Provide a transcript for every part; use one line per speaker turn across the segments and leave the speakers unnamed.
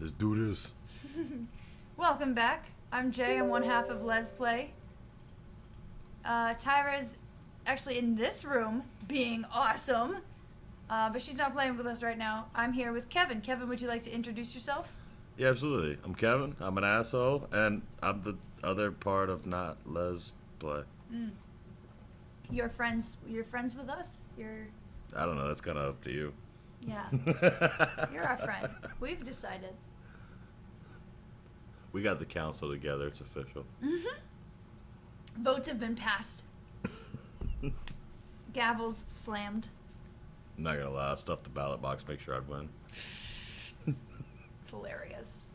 Let's do this.
Welcome back. I'm Jay. I'm one half of LesPlay. Tyra's actually in this room being awesome, but she's not playing with us right now. I'm here with Kevin. Kevin, would you like to introduce yourself?
Yeah, absolutely. I'm Kevin. I'm an asshole, and I'm the other part of not LesPlay.
You're friends with us?
I don't know. That's kind of up to you.
Yeah. You're our friend. We've decided.
We got the council together. It's official.
Votes have been passed. Gavels slammed.
I'm not gonna lie. I stuffed the ballot box. Make sure I'd win.
It's hilarious.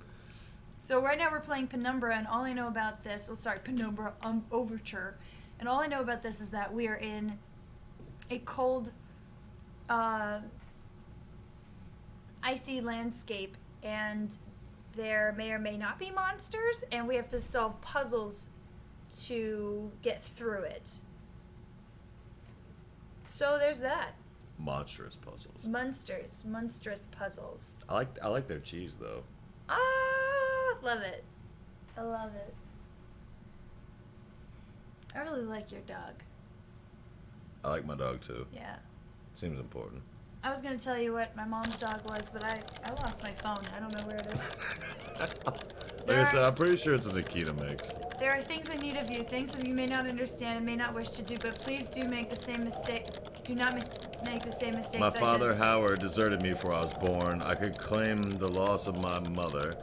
So right now we're playing Penumbra, and all I know about this, Penumbra Overture, and all I know about this is that we are in a cold, icy landscape, and there may or may not be monsters, and we have to solve puzzles to get through it. So there's that.
Monstrous puzzles.
Monstrous puzzles.
I like their cheese though.
Love it. I love it. I really like your dog.
I like my dog too.
Yeah.
Seems important.
I was going to tell you what my mom's dog was, but I lost my phone. I don't know where it is.
Like I said, I'm pretty sure it's a Nikita mix.
There are things I need of you, things that you may not understand and may not wish to do, but please do make the same mistake. Do not make the same mistakes
My
I
father,
did.
Howard, deserted me before I was born. I could claim the loss of my mother,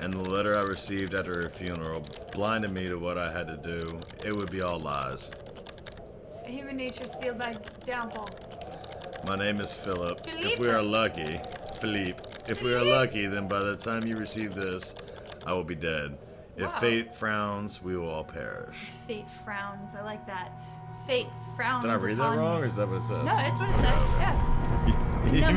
and the letter I received at her funeral blinded me to what I had to do. It would be all lies.
Human nature sealed by downfall.
My name is Philip. If
Philippe.
we are lucky, Philippe. If we are lucky, then by the time you receive this, I will be dead. If
Wow.
fate frowns, we will all perish.
Fate frowns. I like that. Fate frowns.
Did I read that
upon
wrong,
me.
or is that what it said?
No, that's what it said. Yeah.
You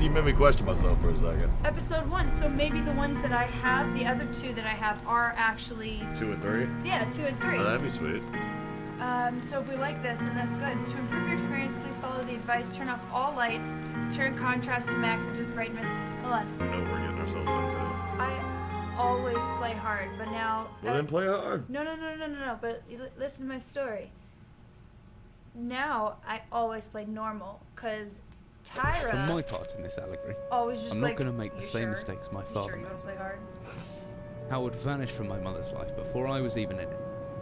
made me question myself for a second.
Episode 1. So maybe the ones that I have, the other two that I have, are actually
2 and 3?
2 and 3.
Oh, that'd be sweet.
So if we like this, then that's good. To improve your experience, please follow the advice. Turn off all lights, turn contrast to max, and just brightness. Hold on.
I know we're getting ourselves into.
I always play hard, but now...
Well, then play hard.
No. But listen to my story. Now, I always play normal, because Tyra...
For my part in this allegory,
always just
I'm
like...
not going to make the
"You
same
sure?
mistakes my
You
father
sure you
made.
want to play hard?
Howard vanished from my mother's life before I was even in it.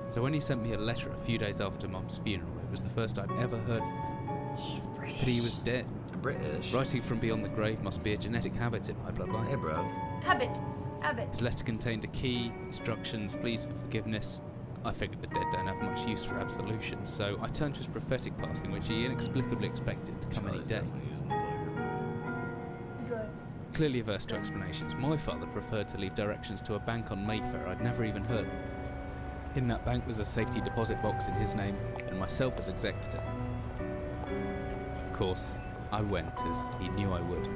So when he sent me a letter a few days after Mum's funeral, it was the first I'd ever heard from him.
He's British.
That he was dead.
British.
Writing from beyond the grave must be a genetic habit in my bloodline.
Hey, bruv.
Habit.
His letter contained a key, instructions, pleas for forgiveness. I figured the dead don't have much use for absolution, so I turned to his prophetic passing, which he inexplicably expected to come any
Charlie's
day.
definitely using the playground.
Good.
Clearly averse to explanations, my father preferred to leave directions to a bank on Mayfair I'd never even heard of. In that bank was a safety deposit box in his name, and myself as executor. Of course, I went as he knew I would.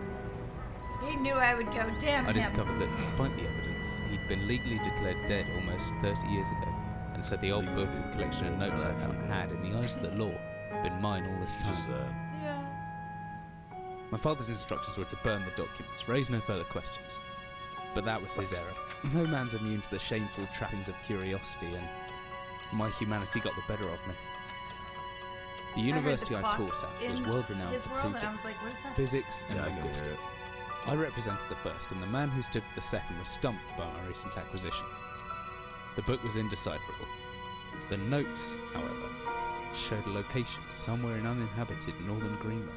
He knew I would go. Damn
I
him.
discovered that despite the evidence, he'd been legally declared dead almost 30 years ago, and so the old book and collection of notes I found had, in the eyes of the law, been mine all this
Just
time.
Yeah.
My father's instructions were to burn the documents, raise no further questions. But that was his error. No man's immune to the shameful trappings of curiosity, and my humanity got the better of me. The university I taught at was world renowned
his
for
world,
two
and I
things:
was like, what is that?
physics and
Yeah, I can hear
linguistics. I represented the first, and the man who stood for the second was stumped by my recent acquisition. The book was indecipherable. The notes, however, showed a location somewhere in uninhabited northern Greenland.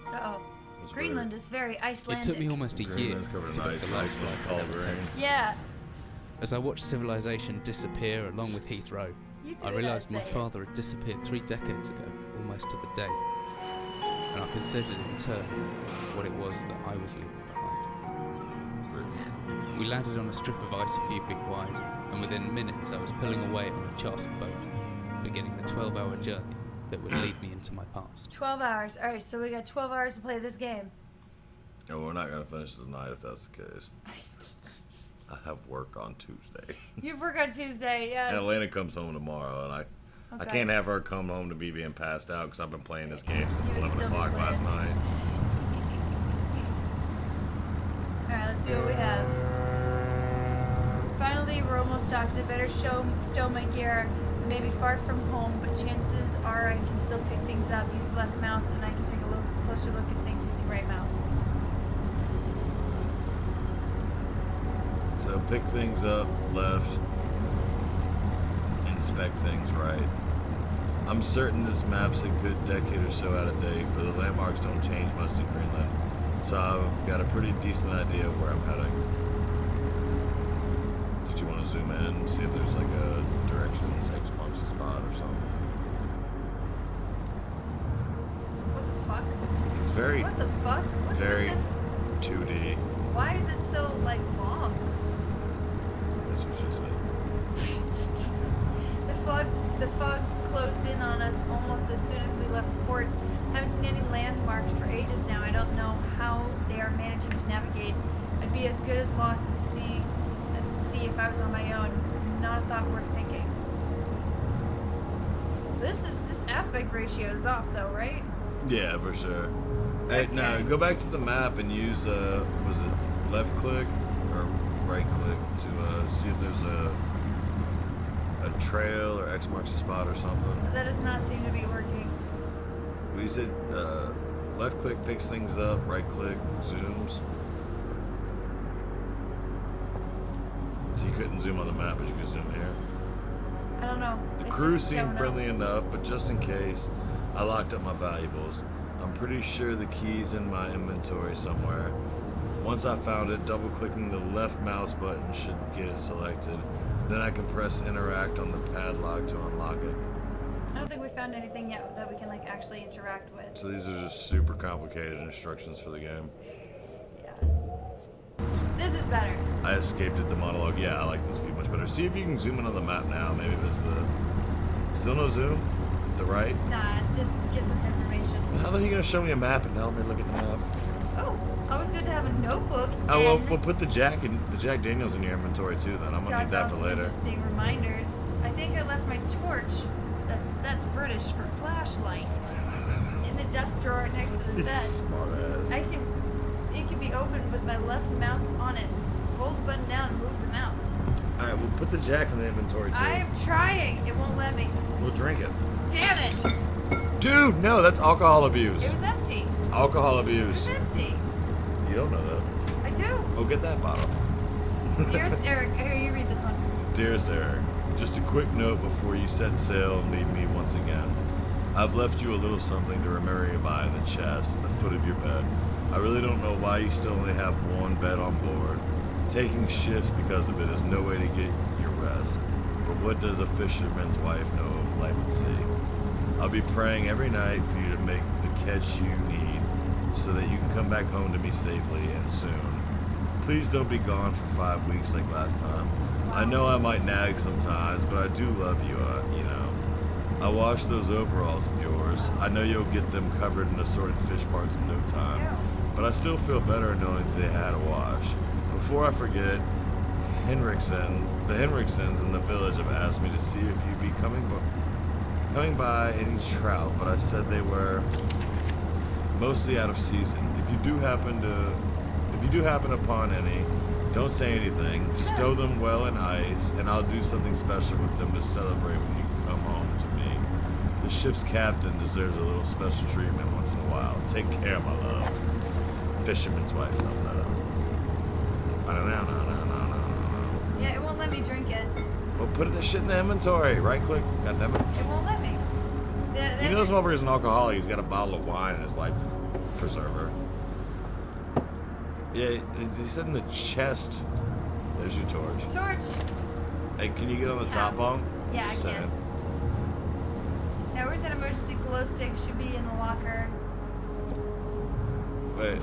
Uh-oh.
That's
Greenland is very Icelandic.
It took me almost a year
Greenland's
to
covered in
get
ice,
the last
Iceland's
flight
called
I'd ever
rain.
taken.
Yeah.
As I watched civilization disappear along with Heathrow,
You
I
do
realised
that,
my
say it.
father had disappeared 3 decades ago, almost to the day. And I considered in turn what it was that I was leaving behind. We landed on a strip of ice a few feet wide, and within minutes I was pulling away on a chartered boat, beginning the 12-hour journey that would lead me into my past.
12 hours. All right, so we got 12 hours to play this game.
Oh, we're not gonna finish tonight if that's the case. I have work on Tuesday.
You work on Tuesday, yes.
And Elena comes home tomorrow, and I
Okay.
can't have her come home to me being passed out because I've been playing this game since
You would
11
still be
o'clock last
playing.
night.
All right, let's see what we have. we're almost docked. I better stow my gear. I may be far from home, but chances are I can still pick things up, use left mouse, and I can take a closer look at things using right mouse.
So pick things up, left, inspect things right. I'm certain this map's a good decade or so out of date, but the landmarks don't change much in Greenland, so I've got a pretty decent idea of where I'm heading. Did you want to zoom in and see if there's like a directions, X marks a spot or something?
What the fuck?
It's very,
What the fuck? What's
very
with this?
2D.
Why is it so, like, long?
That's what she said.
The fog closed in on us almost as soon as we left port. Haven't seen any landmarks for ages now. I don't know how they are managing to navigate. I'd be as good as lost to the sea if I was on my own. Not a thought worth thinking. This aspect ratio is off though, right?
Yeah, for sure. Hey,
Okay.
now go back to the map and use was it left click or right click to see if there's a trail or X marks a spot or something.
That does not seem to be working.
Well, you said left click picks things up, right click zooms. So you couldn't zoom on the map, but you could zoom here.
I don't know.
The
It's
crew
just
seemed
showing
friendly
up.
enough, but just in case, I locked up my valuables. I'm pretty sure the key's in my inventory somewhere. Once I found it, double-clicking the left mouse button should get it selected. Then I can press interact on the padlock to unlock it.
I don't think we found anything yet that we can like actually interact with.
So these are just super complicated instructions for the game.
Yeah. This is better.
I escaped at the monologue. Yeah, I like this view much better. See if you can zoom in on the map now. Maybe there's the... Still no zoom? The right?
Nah, it just gives us information.
How are you going to show me a map and now let me look at the map?
Oh, always good to have a notebook.
Oh, well,
and
we'll put the Jack Daniels in your inventory too. Then I'm gonna need
jot
that
down
for
some
later.
interesting reminders. I think I left my torch. That's British for flashlight. In the desk drawer next to the bed.
Smart ass.
It can be opened with my left mouse on it. Hold the button down and move the mouse.
All right, we'll put the Jack in the inventory too.
I'm trying. It won't let me.
We'll drink it.
Damn it!
Dude, no, that's alcohol abuse.
It was empty.
Alcohol
It
abuse.
was empty.
You don't know that.
I do.
Go get that bottle.
Dearest Eric, here, you read this one.
Dearest Eric, just a quick note before you set sail and leave me once again. I've left you a little something to remember you by in the chest at the foot of your bed. I really don't know why you still only have one bed on board. Taking shifts because of it is no way to get your rest. But what does a fisherman's wife know of life at sea? I'll be praying every night for you to make the catch you need so that you can come back home to me safely and soon. Please don't be gone for 5 weeks like last time. I know I might nag sometimes, but I do love you, you know. I washed those overalls of yours. I know you'll get them covered in assorted fish parts in no time. But I still feel better knowing they had a wash. Before I forget, the Henriksons in the village have asked me to see if you'd be coming by any trout, but I said they were mostly out of season. If you do happen upon any, don't say anything. Stow them well in ice, and I'll do something special with them to celebrate when you come home to me. The ship's captain deserves a little special treatment once in a while. Take care, my love. Fisherman's wife.
Yeah, it won't let me drink it.
Well, put that shit in the inventory. Right click. Goddammit.
It won't let me.
You know this motherfucker's an alcoholic. He's got a bottle of wine in his life preserver. Yeah, he said in the chest. There's your torch.
Torch.
Hey, can you get on the top bunk?
Yeah,
Just
I can.
saying.
Now, where's that emergency glow stick? Should be in the locker.
Wait.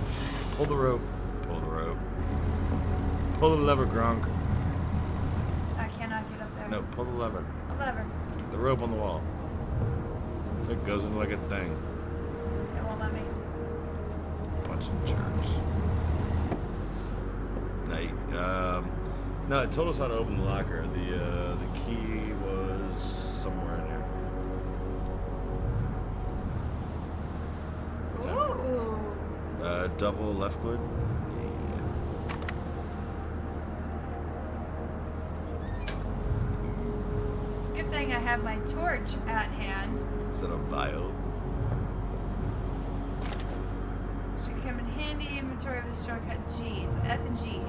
Pull the rope. Pull the rope. Pull the lever, Gronk.
I cannot get up there.
No, pull the lever.
A lever.
The rope on the wall. It goes in like a thing.
It won't let me.
Bunch of jerks. No, it told us how to open the locker. The key was somewhere in here.
Ooh.
Double left click.
have my torch at hand.
Is that a vial?
Should come in handy. Inventory of the shortcut G. So F and G.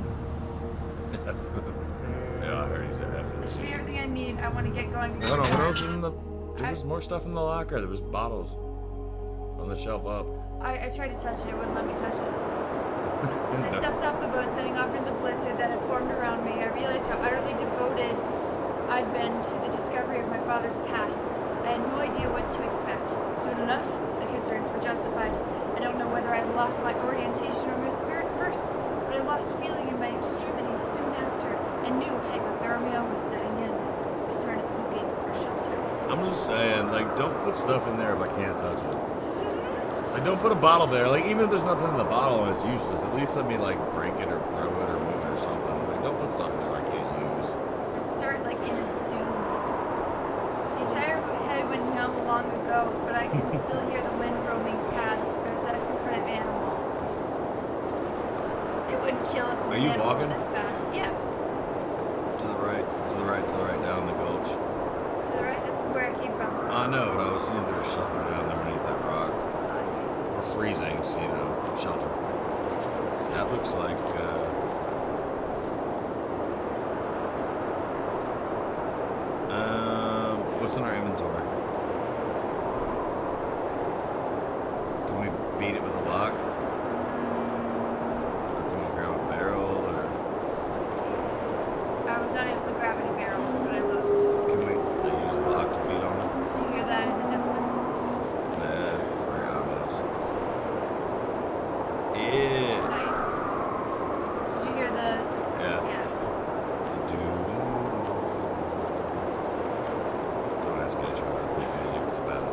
Yeah, I heard he said F and
This
G.
should be everything I need. I want to get going.
Hold on, what else is in the... There was more stuff in the locker. There was bottles on the shelf up.
I tried to touch it. It wouldn't let me touch it. As I stepped off the boat, setting off into the blizzard that had formed around me, I realized how utterly devoted I'd been to the discovery of my father's past. I had no idea what to expect. Soon enough, the concerns were justified. I don't know whether I lost my orientation or my spirit first, but I lost feeling in my extremities soon after, and knew hypothermia was setting in. I started looking for shelter.
I'm just saying, like, don't put stuff in there if I can't touch it. Like, don't put a bottle there. Like, even if there's nothing in the bottle and it's useless, at least let me, like, break it or throw it or move it or something. Like, don't put stuff in there I can't use.
I start like in a dune. The entire head went numb long ago, but I can still hear the wind roaming past. Or is that some kind of animal? It wouldn't kill us with
Are
an
you
animal
walking?
this fast. Yeah.
To the right, to the right, to the right, down the gulch.
To the right, that's where I came from.
I know, but I was seeing there's shelter down there underneath that rock.
Oh, I see.
Or freezing, so, you know, shelter. That looks like, what's in our inventory? Can we beat it with a lock? Or can we grab a barrel? Or
Let's see. I was not able to grab any barrels, but I looked.
can we use a lock to beat on it?
Did you hear that in the distance?
Nah, very ominous. Yeah.
Nice. Did you hear the...
Yeah.
Yeah.
Don't ask me to try to play music, it's bad.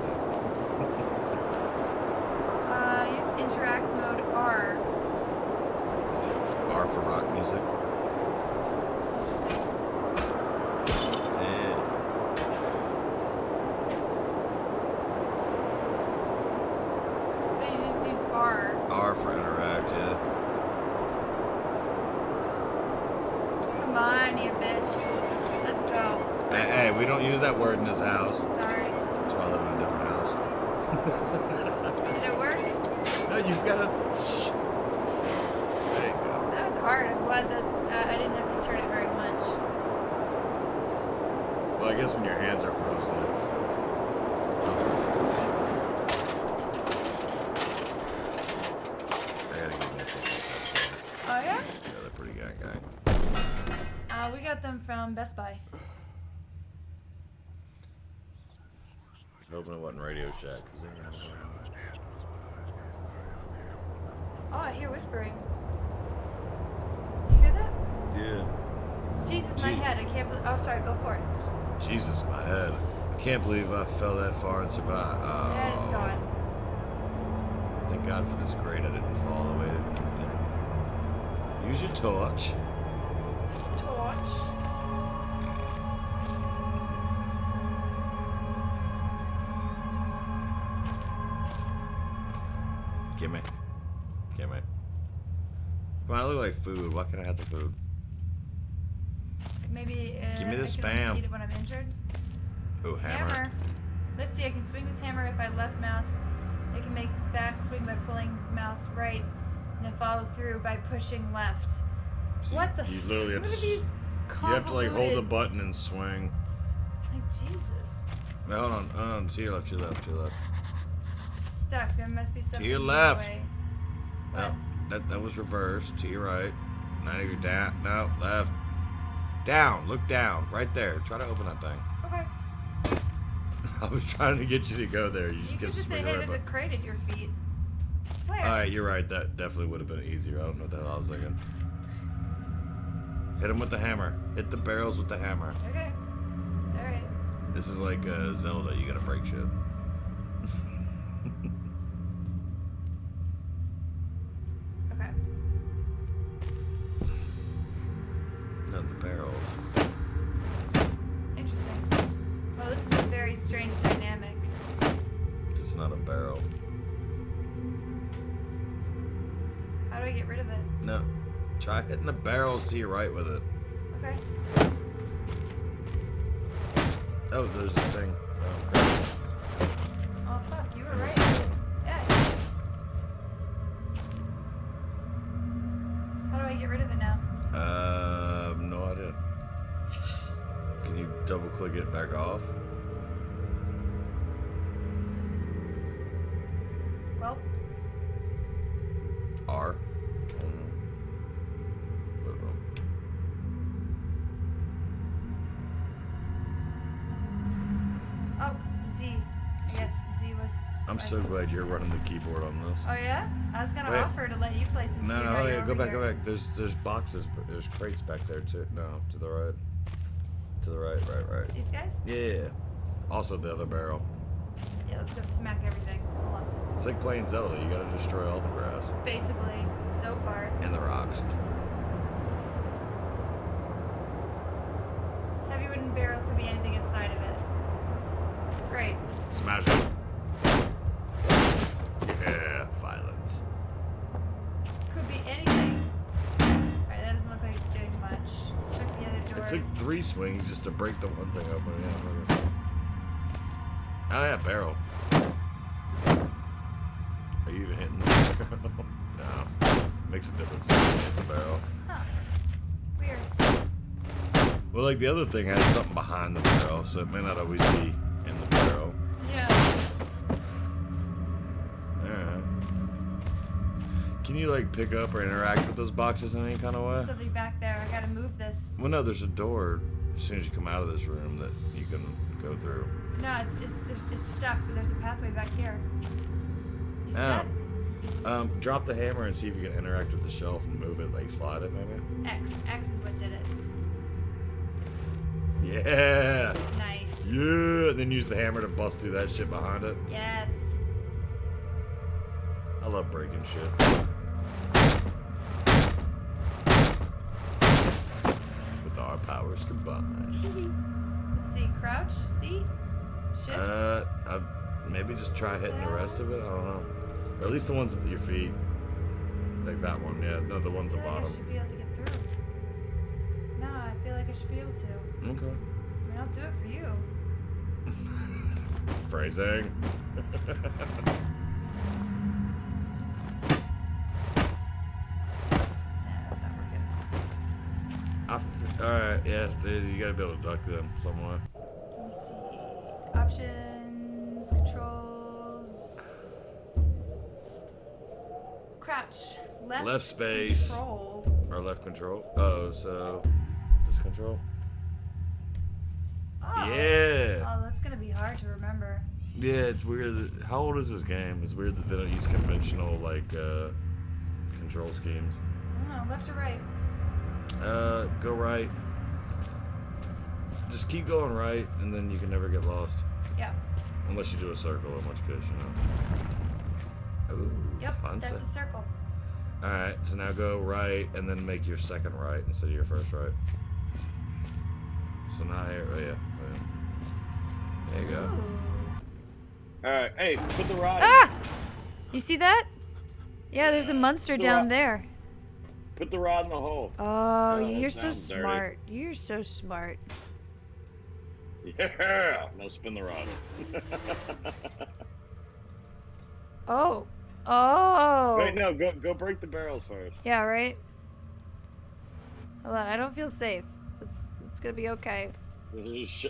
Use interact mode R.
Is it R for rock music?
Interesting.
Yeah.
But you just use R.
R for interact, yeah.
Come on, you bitch. Let's go.
Hey, we don't use that word in this house.
Sorry.
That's why I live in a different house.
Did it work?
No, you've got to... There you go.
That was hard. I'm glad that I didn't have to turn it very much.
Well, I guess when your hands are frozen, it's tougher. I gotta get missiles.
Oh, yeah?
Yeah, they're pretty gang.
We got them from Best Buy.
I was hoping it wasn't Radio Shack. 'Cause they have
Oh, I hear whispering. You hear that?
Yeah.
Jesus, my
Gee.
head. I can't believe... Oh, sorry. Go for it.
Jesus, my head. I can't believe I fell that far and survived. Oh.
And it's gone.
Thank God for this grate. I didn't fall all the way to the deck. Use your torch.
Torch.
Gimme. Come on, I look like food. Why can't I have the food?
Maybe
Give me the
I can
spam.
only eat it when I'm injured.
Oh, hammer.
Let's see, I can swing this hammer if I left mouse. I can make back swing by pulling mouse right and then follow through by pushing left.
So
What the
you literally have
what
to
are these
You have to like hold the
convoluted-
button and swing.
It's like Jesus.
No, hold on. To your left.
Stuck. There must be something
your
in the
left.
way.
No, that was reversed. To your right. Now you're down. No, left. Down. Look down. Right there. Try to open that thing.
Okay.
I was trying to get you to go there. You,
You could
kept
just say,
swinging
hey,
right
there's a
button.
crate at your feet. Flare.
Alright, you're right. That definitely would have been easier. I don't know what the hell I was thinking. Hit him with the hammer. Hit the barrels with the hammer.
Okay. Alright.
This is like Zelda. You gotta break shit.
Okay.
Not the barrels.
Interesting. Well, this is a very strange dynamic.
It's not a barrel.
How do I get rid of it?
No. Try hitting the barrels to your right with it.
Okay.
Oh, there's a thing. Oh, crap.
Oh, fuck. You were right. Yes. How do I get rid of it now?
No idea. Can you double click it back off?
Well,
R.
oh, Z. Yes, Z was.
I'm so glad you're running the keyboard on this.
Oh yeah? I was gonna
Wait.
offer to let you play since
No,
you
no,
got
oh
your
yeah, go
over
back,
here.
go back. There's boxes, there's crates back there too. No, to the right. To the right, right.
These guys?
Yeah. Also the other barrel.
Yeah, let's go smack everything. Hold on.
It's like playing Zelda. You gotta destroy all the grass
Basically, so far.
and the rocks.
Heavy wooden barrel could be anything inside of it. Great.
Smash it. Yeah, violence.
Could be anything. Alright, that doesn't look like it's doing much. Let's check the other doors.
It took 3 swings just to break the one thing open. Yeah. Oh yeah, barrel. Are you even hitting the barrel? No. Makes a difference if you hit the barrel.
Huh. Weird.
Well, like the other thing has something behind the barrel, so it may not always be in the barrel.
Yeah.
Alright. Can you like pick up or interact with those boxes in any kind of
There's
way?
something back there. I gotta move this.
Well, no, there's a door as soon as you come out of this room that you can go through.
No, it's stuck, but there's a pathway back here. You see that?
Drop the hammer and see if you can interact with the shelf and move it, like slide it maybe.
X. X is what did it.
Yeah!
Nice.
Yeah! And then use the hammer to bust through that shit behind it.
Yes.
I love breaking shit. With our powers combined.
Let's see. Crouch. C. Shift.
Maybe just try hitting the rest of it. I don't know. Or at least the ones at your feet. Like that one, yeah. No, the ones
I
at the
feel like I
bottom.
should be able to get through. No, I feel like I should be able to.
Okay.
I mean, I'll do it for you.
Phrasing.
Nah, that's not working.
Alright, yeah, dude, you gotta be able to duck them somewhere.
Let me see. Options, controls. Crouch.
Left space.
Control.
Or left control. Oh, so this control?
Oh.
Yeah!
Oh, that's gonna be hard to remember.
Yeah, it's weird. How old is this game? It's weird that they don't use conventional, like, control schemes.
I don't know, left or right?
Go right. Just keep going right, and then you can never get lost.
Yeah.
Unless you do a circle, in which case, you know. Ooh,
Yep,
fancy.
that's a circle.
Alright, so now go right, and then make your second right instead of your first right. So now here, oh yeah. There you go.
Ooh.
Alright, hey, put the rod
Ah! You see that? Yeah, there's a monster
The
down
rock.
there.
Put the rod in the hole.
Oh,
that
you're so
sounds dirty.
smart. You're so smart.
Yeah! Now spin the rod.
Oh. Oh.
Wait, no, go break the barrels first.
Yeah, right? Hold on, I don't feel safe. It's gonna be okay.
Just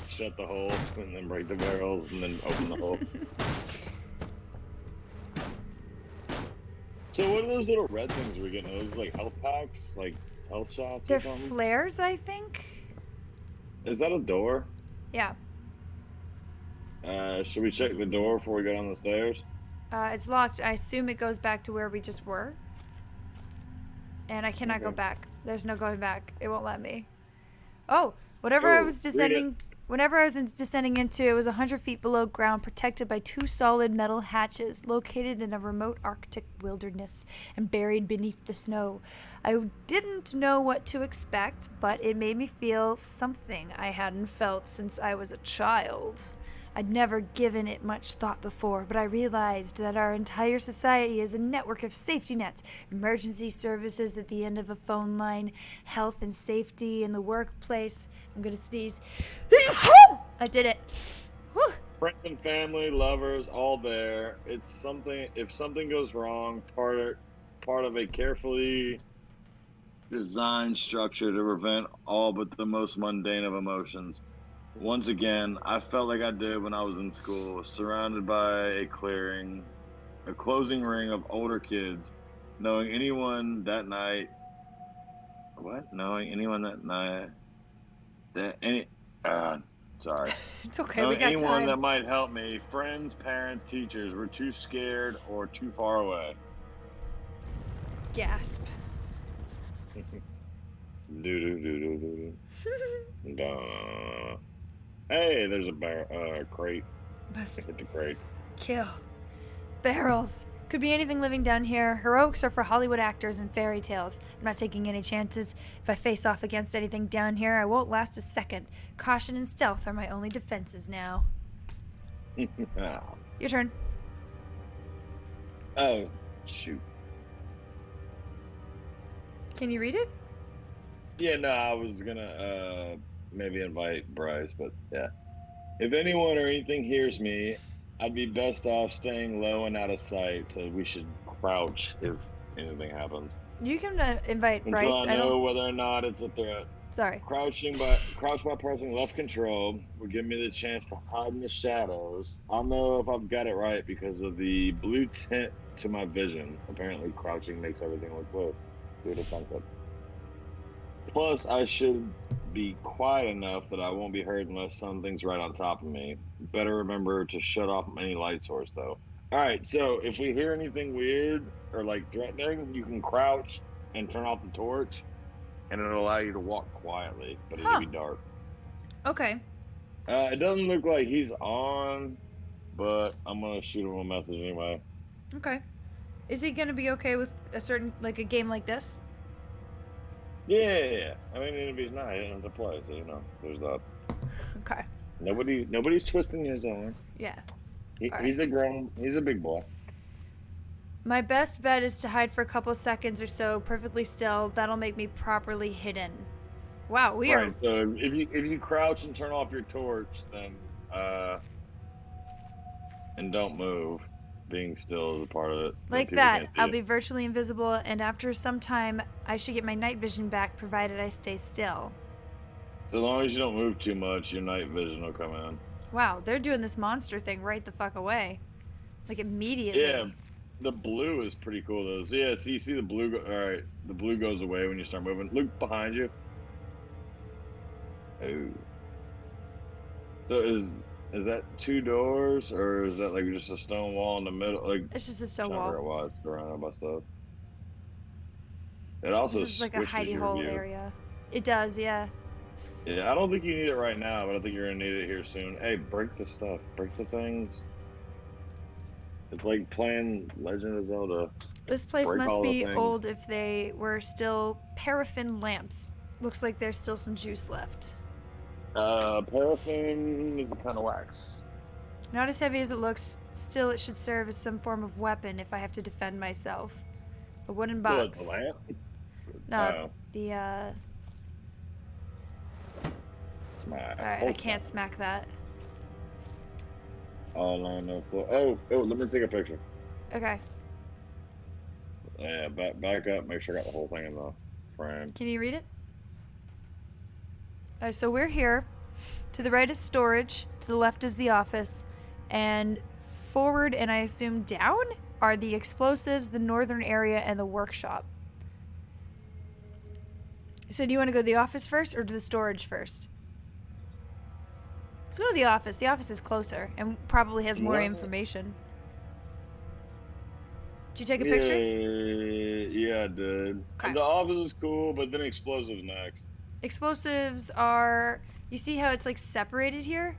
shut the hole, and then break the barrels, and then open the hole. So what are those little red things we're getting? Are those like health packs? Like health shots
They're
or something?
flares, I think?
Is that a door?
Yeah.
Should we check the door before we go down the stairs?
It's locked. I assume it goes back to where we just were. And I cannot go
Okay.
back. There's no going back. It won't let me. Oh, whatever I
Oh,
was
read it.
descending... Whenever I was descending into, it was 100 feet below ground, protected by 2 solid metal hatches, located in a remote Arctic wilderness and buried beneath the snow. I didn't know what to expect, but it made me feel something I hadn't felt since I was a child. I'd never given it much thought before, but I realized that our entire society is a network of safety nets, emergency services at the end of a phone line, health and safety in the workplace. I'm gonna sneeze. I did it. Whew.
Friends and family, lovers, all there. It's something. If something goes wrong, part of a carefully designed structure to prevent all but the most mundane of emotions. Once again, I felt like I did when I was in school, surrounded by a closing ring of older kids, knowing anyone that night. What? Knowing anyone that night? That any? Sorry.
It's okay.
Knowing
We got
anyone
time.
that might help me. Friends, parents, teachers were too scared or too far away.
Gasp.
Do do do do do. Duh. Hey, there's a crate.
Bust.
Hit the crate.
Kill. Barrels. Could be anything living down here. Heroics are for Hollywood actors and fairy tales. I'm not taking any chances. If I face off against anything down here, I won't last a second. Caution and stealth are my only defenses now. Your turn.
Oh, shoot.
Can you read it?
Yeah, no, I was gonna maybe invite Bryce, but yeah. If anyone or anything hears me, I'd be best off staying low and out of sight, so we should crouch if anything happens.
You can invite Bryce.
Until I know whether or not it's a threat.
Sorry.
Crouch by pressing left control will give me the chance to hide in the shadows. I'll know if I've got it right because of the blue tint to my vision. Apparently, crouching makes everything look blue. Due to concept. Plus, I should be quiet enough that I won't be heard unless something's right on top of me. Better remember to shut off any light source, though. All right, so if we hear anything weird or like threatening, you can crouch and turn off the torch, and it'll allow you to walk quietly, but it'll be dark.
Okay.
It doesn't look like he's on, but I'm gonna shoot him a message anyway.
Okay. Is he gonna be okay with a game like this?
Yeah. I mean, if he's not, he doesn't have to play, so there's that.
Okay.
Nobody's twisting his arm.
Yeah.
He's a big boy.
My best bet is to hide for a couple of seconds or so, perfectly still. That'll make me properly hidden. Wow, we are.
Right. So if you crouch and turn off your torch, then and don't move, being still is a part of it.
Like that, I'll be virtually invisible, and after some time, I should get my night vision back, provided I stay still.
So long as you don't move too much, your night vision will come in.
Wow, they're doing this monster thing right the fuck away. Like immediately.
Yeah, the blue is pretty cool though. So yeah, so you see the blue. All right, the blue goes away when you start moving. Look behind you. Oh. So is that two doors or is that like just a stone wall in the middle? Like
it's just a stone wall.
It was surrounded by stuff. It also
this is like a hidey hole area. It does, yeah.
Yeah, I don't think you need it right now, but I think you're gonna need it here soon. Hey, break the stuff. Break the things. It's like playing Legend of Zelda.
This place must be old if they were still paraffin lamps. Looks like there's still some juice left.
Paraffin is a kind of wax.
Not as heavy as it looks. Still, it should serve as some form of weapon if I have to defend myself. A wooden box.
The lamp?
No, Alright, I can't smack that.
Oh, no. Oh, let me take a picture.
Okay.
Yeah, back up. Make sure I got the whole thing in the frame.
Can you read it? Alright, so we're here. To the right is storage. To the left is the office. And forward, and I assume down, are the explosives, the northern area, and the workshop. So do you want to go to the office first or to the storage first? Let's go to the office. The office is closer and probably has more information. Did you take a picture?
Yeah, I did.
Okay.
The office is cool, but then explosives next.
Explosives are... You see how it's like separated here?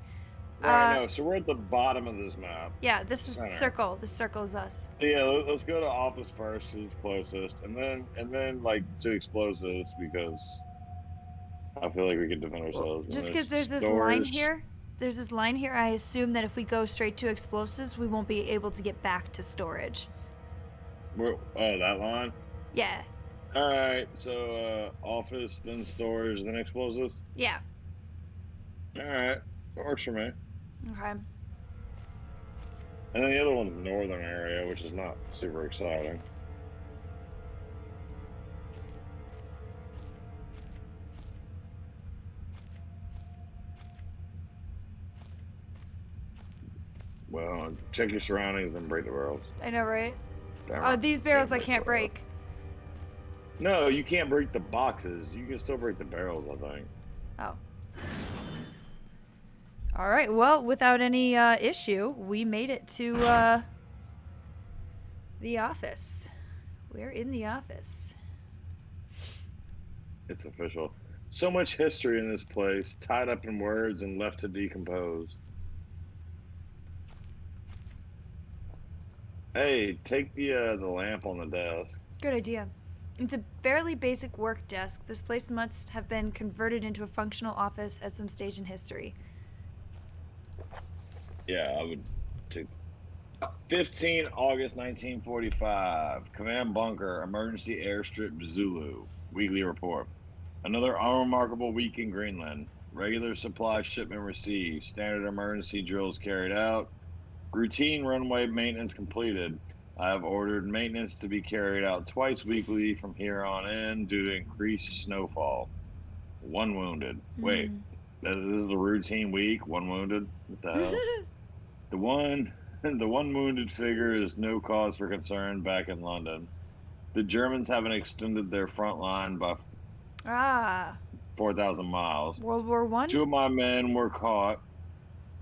Right, no. So we're at the bottom of this map.
Yeah, this is the circle. This circle is us.
Yeah, let's go to office first, because it's closest, and then like to explosives because I feel like we can defend ourselves.
Just because there's this line here. There's this line here. I assume that if we go straight to explosives, we won't be able to get back to storage.
That line?
Yeah.
All right. So office, then storage, then explosives.
Yeah.
All right. That works for me.
Okay.
And then the other one's northern area, which is not super exciting. Well, check your surroundings and break the barrels.
I know, right?
Damn
Oh,
right.
these barrels I
the
can't
barrels.
break.
No, you can't break the boxes. You can still break the barrels, I think.
Oh. All right. Well, without any issue, we made it to the office. We're in the office.
It's official. So much history in this place, tied up in words and left to decompose. Hey, take the lamp on the desk.
Good idea. It's a fairly basic work desk. This place must have been converted into a functional office at some stage in history.
Yeah, I would take 15 August 1945. Command bunker, emergency airstrip Zulu. Weekly report. Another unremarkable week in Greenland. Regular supply shipment received. Standard emergency drills carried out. Routine runway maintenance completed. I have ordered maintenance to be carried out twice weekly from here on in due to increased snowfall. 1 wounded. Wait, this is a routine week? 1 wounded? What the hell? The one wounded figure is no cause for concern back in London. The Germans haven't extended their front line by 4,000 miles.
World War I?
2 of my men were caught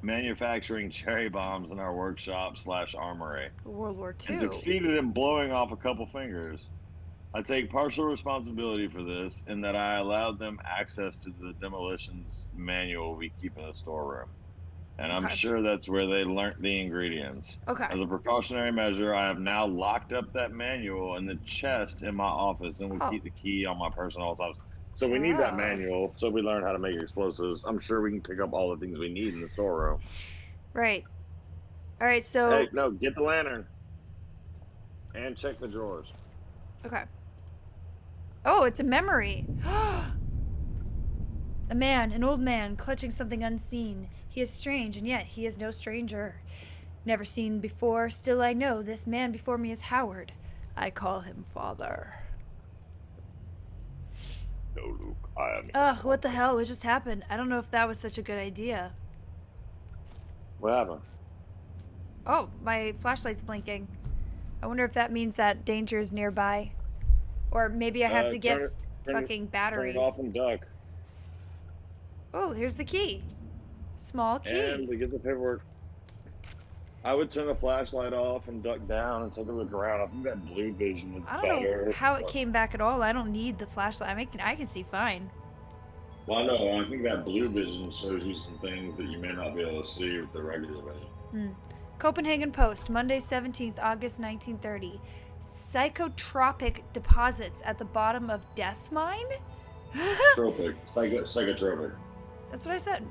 manufacturing cherry bombs in our workshop / armory.
World War II.
And succeeded in blowing off a couple fingers. I take partial responsibility for this in that I allowed them access to the demolitions manual we keep in the storeroom. And I'm sure that's where they learnt the ingredients.
Okay.
As a precautionary measure, I have now locked up that manual in the chest in my office and will keep the key on my person all times. So we need that manual so we learn how to make explosives. I'm sure we can pick up all the things we need in the storeroom.
Right. All right, so...
Hey, no, get the lantern. And check the drawers.
Okay. Oh, it's a memory. A man, an old man, clutching something unseen. He is strange, and yet he is no stranger. Never seen before, still I know this man before me is Howard. I call him Father.
No, Luke, I am...
Ugh, what the hell? What just happened? I don't know if that was such a good idea.
What happened?
Oh, my flashlight's blinking. I wonder if that means that danger is nearby. Or maybe I have to get fucking batteries.
Turn it off and duck.
Oh, here's the key. Small key.
And to get the paperwork. I would turn the flashlight off and duck down and take a look around. I think that blue vision would be better.
I don't know how it came back at all. I don't need the flashlight. I can see fine.
Well, I know. I think that blue vision shows you some things that you may not be able to see with the regular vision.
Copenhagen Post, Monday, 17th August 1930. Psychotropic deposits at the bottom of Death Mine?
Tropic. Psychotropic.
That's what I said.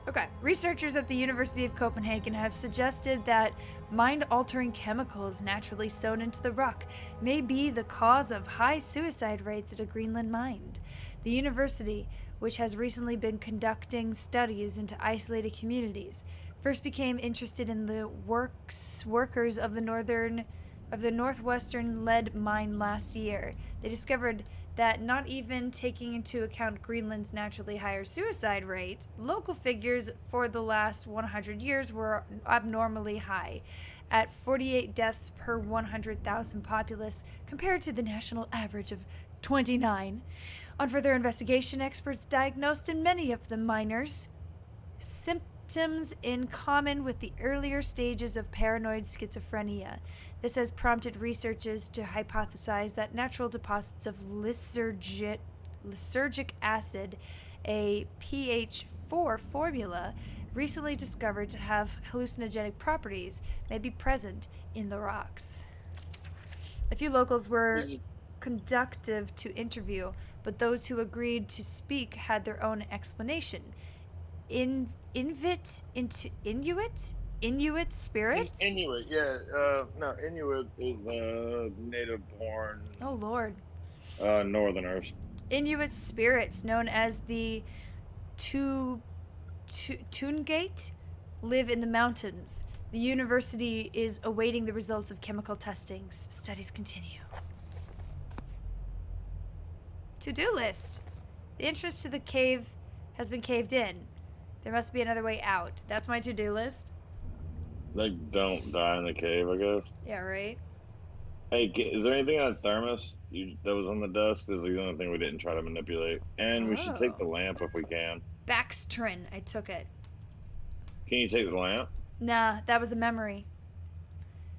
Okay.
Researchers at the University of Copenhagen have suggested that mind-altering chemicals naturally sown into the rock may be the cause of high suicide rates at a Greenland mine. The university, which has recently been conducting studies into isolated communities, first became interested in the workers of the northwestern lead mine last year. They discovered that not even taking into account Greenland's naturally higher suicide rate, local figures for the last 100 years were abnormally high, at 48 deaths per 100,000 populace compared to the national average of 29. On further investigation, experts diagnosed in many of the miners symptoms in common with the earlier stages of paranoid schizophrenia. This has prompted researchers to hypothesize that natural deposits of lysergic acid, a pH4 formula recently discovered to have hallucinogenic properties, may be present in the rocks. A few locals were conducive to interview, but those who agreed to speak had their own explanation. Inuit spirits?
Inuit, yeah. No, Inuit is native-born.
Oh, Lord.
Northerners.
Inuit spirits, known as the Toongate live in the mountains. The university is awaiting the results of chemical testings. Studies continue. To-do list. The entrance to the cave has been caved in. There must be another way out. That's my to-do list.
Like, don't die in the cave, I guess.
Yeah, right?
Hey, is there anything on thermos that was on the desk? This is the only thing we didn't try to manipulate. And we should take the lamp if we can.
Baxtrin. I took it.
Can you take the lamp?
Nah, that was a memory.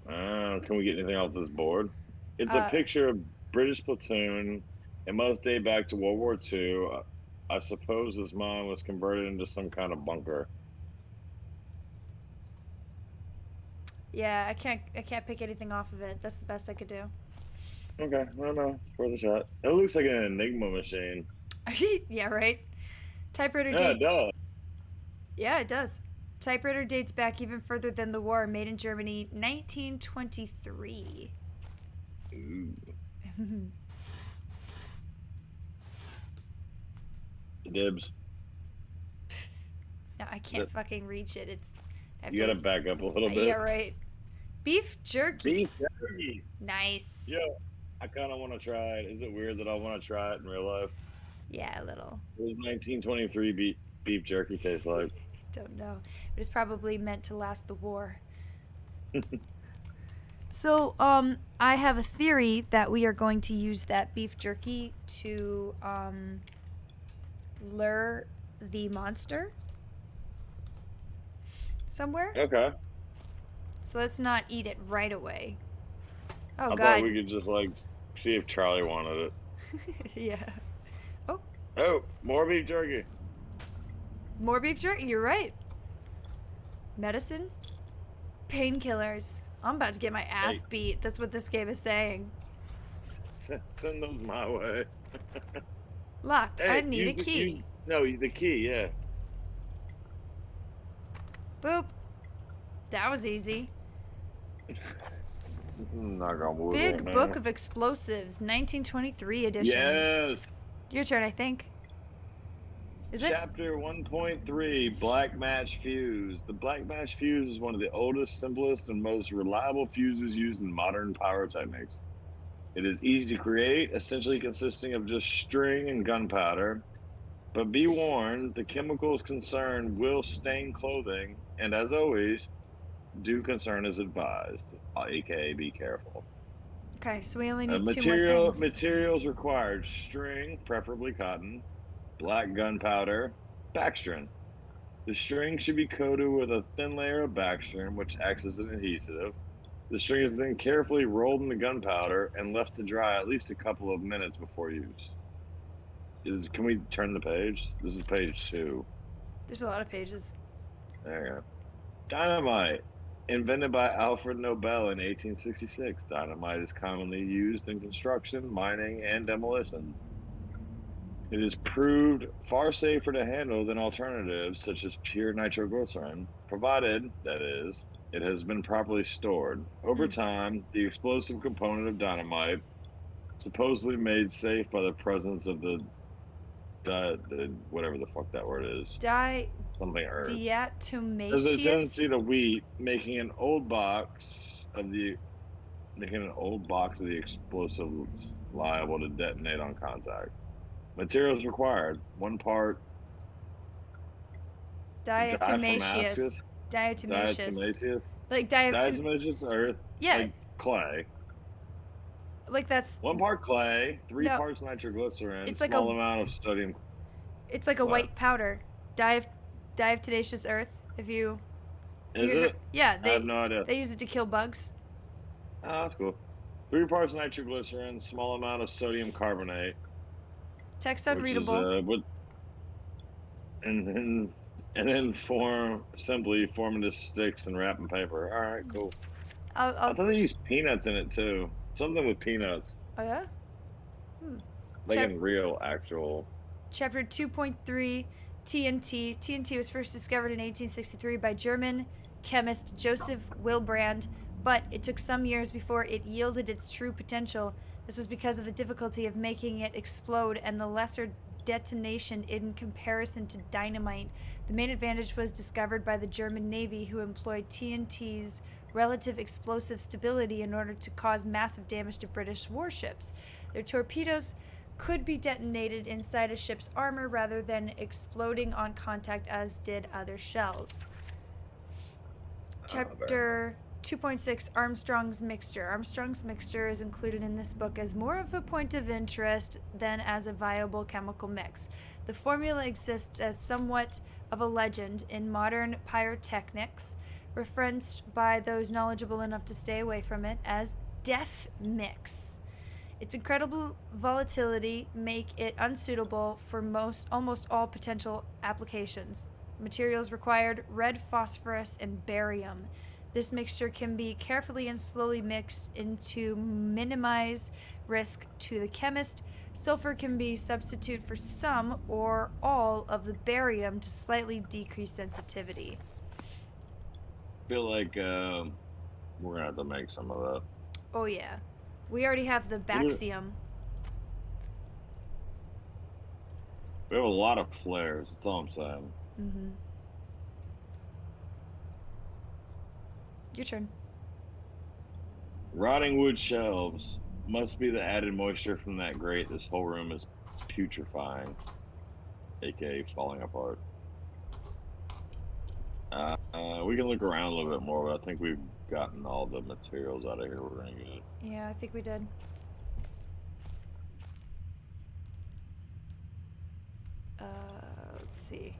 Can we get anything off this board? It's a picture of British platoon. It must date back to World War II. I suppose this mine was converted into some kind of bunker.
Yeah, I can't pick anything off of it. That's the best I could do.
Okay, I don't know. It's worth a shot. It looks like an Enigma machine.
Yeah, right? Typewriter
Yeah,
dates.
it does.
Yeah, it does. Typewriter dates back even further than the war. Made in Germany, 1923.
Ooh. Dibs.
No, I can't fucking reach it.
You gotta back up a little bit.
Yeah, right. Beef jerky.
Beef jerky.
Nice.
Yeah, I kind of want to try it. Is it weird that I want to try it in real life?
Yeah, a little.
What does 1923 beef jerky taste like?
Don't know. It was probably meant to last the war. So, I have a theory that we are going to use that beef jerky to, lure the monster somewhere.
Okay.
So let's not eat it right away. Oh,
I
God.
thought we could just, like, see if Charlie wanted it.
Yeah.
Oh, more beef jerky.
More beef jerky, you're right. Medicine? Painkillers. I'm about to get my ass beat. That's what this game is saying.
Send those my way.
Locked. I need a key.
The key, yeah.
Boop. That was easy.
Knock on wood.
Big Book of Explosives, 1923 edition.
Yes.
Your turn, I think. Is it?
Chapter 1.3, Black Match Fuse. The Black Match Fuse is one of the oldest, simplest, and most reliable fuses used in modern pyrotechnics. It is easy to create, essentially consisting of just string and gunpowder. But be warned, the chemicals concerned will stain clothing, and as always, due concern is advised, aka be careful.
Okay, so we only need two more things.
Materials required: string, preferably cotton, black gunpowder, Baxtrin. The string should be coated with a thin layer of Baxtrin, which acts as an adhesive. The string is then carefully rolled in the gunpowder and left to dry at least a couple of minutes before use. Can we turn the page? This is page 2.
There's a lot of pages.
There you go. Dynamite. Invented by Alfred Nobel in 1866, dynamite is commonly used in construction, mining, and demolition. It is proved far safer to handle than alternatives such as pure nitroglycerin, provided, that is, it has been properly stored. Over time, the explosive component of dynamite, supposedly made safe by the presence of the whatever the fuck that word is. Something earth.
Diatomaceous.
There's a tendency to wheat, making an old box of the explosives liable to detonate on contact. Materials required: 1 part
diatomaceous.
Diatomaceous.
Like
diatomaceous earth.
Yeah.
Like clay.
Like that's
1 part clay, 3 parts nitroglycerin,
it's like
small amount of sodium.
It's like a white powder. Diatomaceous earth. If you.
Is it?
Yeah,
I have no idea.
They use it to kill bugs.
Oh, that's cool. 3 parts nitroglycerin, small amount of sodium carbonate.
Text unreadable.
And then form into sticks and wrap in paper. All right, cool. I thought they used peanuts in it too. Something with peanuts.
Oh yeah.
Like in real, actual.
Chapter 2.3, TNT. TNT was first discovered in 1863 by German chemist Joseph Wilbrand, but it took some years before it yielded its true potential. This was because of the difficulty of making it explode and the lesser detonation in comparison to dynamite. The main advantage was discovered by the German Navy, who employed TNT's relative explosive stability in order to cause massive damage to British warships. Their torpedoes could be detonated inside a ship's armor rather than exploding on contact as did other shells. Chapter 2.6 Armstrong's Mixture. Armstrong's Mixture is included in this book as more of a point of interest than as a viable chemical mix. The formula exists as somewhat of a legend in modern pyrotechnics, referenced by those knowledgeable enough to stay away from it as death mix. Its incredible volatility make it unsuitable for almost all potential applications. Materials required: red phosphorus and barium. This mixture can be carefully and slowly mixed in to minimize risk to the chemist. Sulfur can be substituted for some or all of the barium to slightly decrease sensitivity.
I feel like we're gonna have to make some of that.
Oh yeah. We already have the Baxium.
We have a lot of flares, that's all I'm saying.
Mm-hmm. Your turn.
Rotting wood shelves. Must be the added moisture from that grate. This whole room is putrefying, aka falling apart. We can look around a little bit more, but I think we've gotten all the materials out of here. We're gonna get.
Yeah, I think we did. Let's see.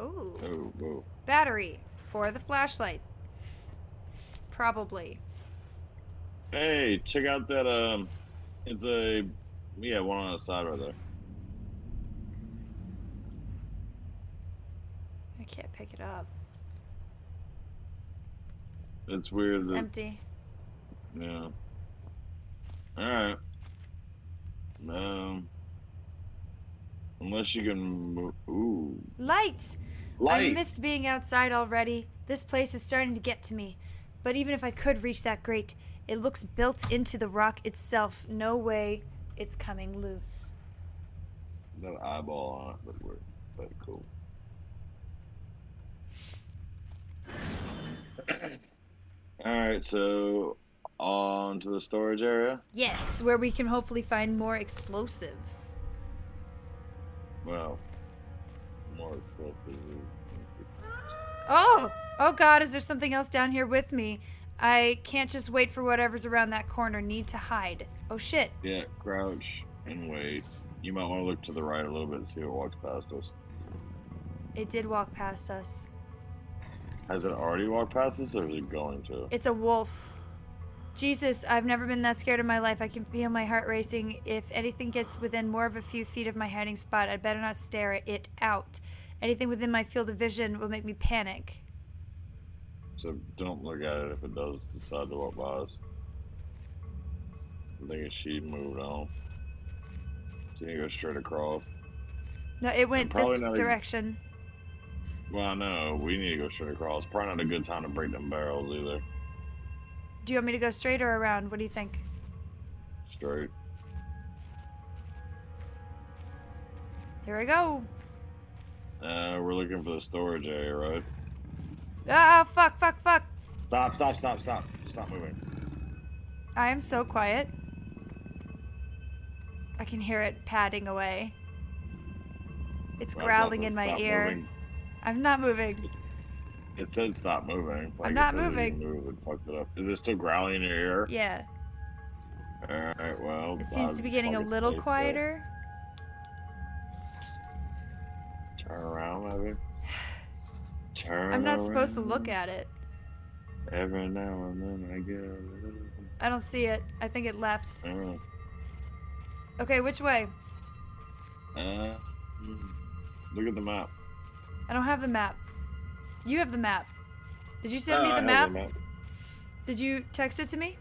Ooh.
Oh.
Battery for the flashlight. Probably.
Hey, check out that. It's a one on the side right there.
I can't pick it up.
It's weird.
It's empty.
Yeah. All right. Unless you can move. Ooh.
Lights!
Light.
I missed being outside already. This place is starting to get to me. But even if I could reach that grate, it looks built into the rock itself. No way it's coming loose.
Got an eyeball on it, but we're very cool. Alright, so on to the storage area.
Yes, where we can hopefully find more explosives.
Well, more explosives.
Oh! Oh god, is there something else down here with me? I can't just wait for whatever's around that corner. Need to hide. Oh shit.
Yeah, crouch and wait. You might want to look to the right a little bit and see what walks past us.
It did walk past us.
Has it already walked past us, or is it going to?
It's a wolf. Jesus, I've never been that scared in my life. I can feel my heart racing. If anything gets within more of a few feet of my hiding spot, I'd better not stare it out. Anything within my field of vision will make me panic.
So don't look at it if it does decide to walk by us. I think she moved on. So you go straight across.
No, it went this
probably not
direction.
Well, no, we need to go straight across. Probably not a good time to break them barrels either.
Do you want me to go straight or around? What do you think?
Straight.
Here we go.
We're looking for the storage area, right?
Ah, fuck.
Stop moving.
I am so quiet. I can hear it padding away. It's growling in my ear.
Moving.
I'm not moving.
It said stop moving.
I'm not moving.
It fucked it up. Is it still growling in your ear?
Yeah.
Alright, well.
It seems to be getting a little quieter.
Turn around, maybe.
I'm not supposed to look at it.
Every now and then I get a little...
I don't see it. I think it left.
Oh.
Okay, which way?
Look at the map.
I don't have the map. You have the map. Did you send me the map? Did you text it to me?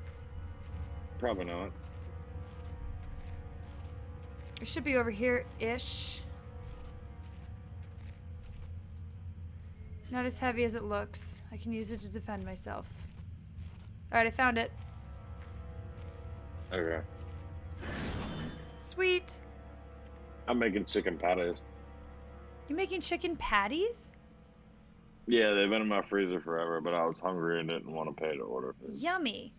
Probably not.
It should be over here-ish. Not as heavy as it looks. I can use it to defend myself. Alright, I found it.
Okay.
Sweet.
I'm making chicken patties.
You making chicken patties?
Yeah, they've been in my freezer forever, but I was hungry and didn't want to pay to order food.
Yummy.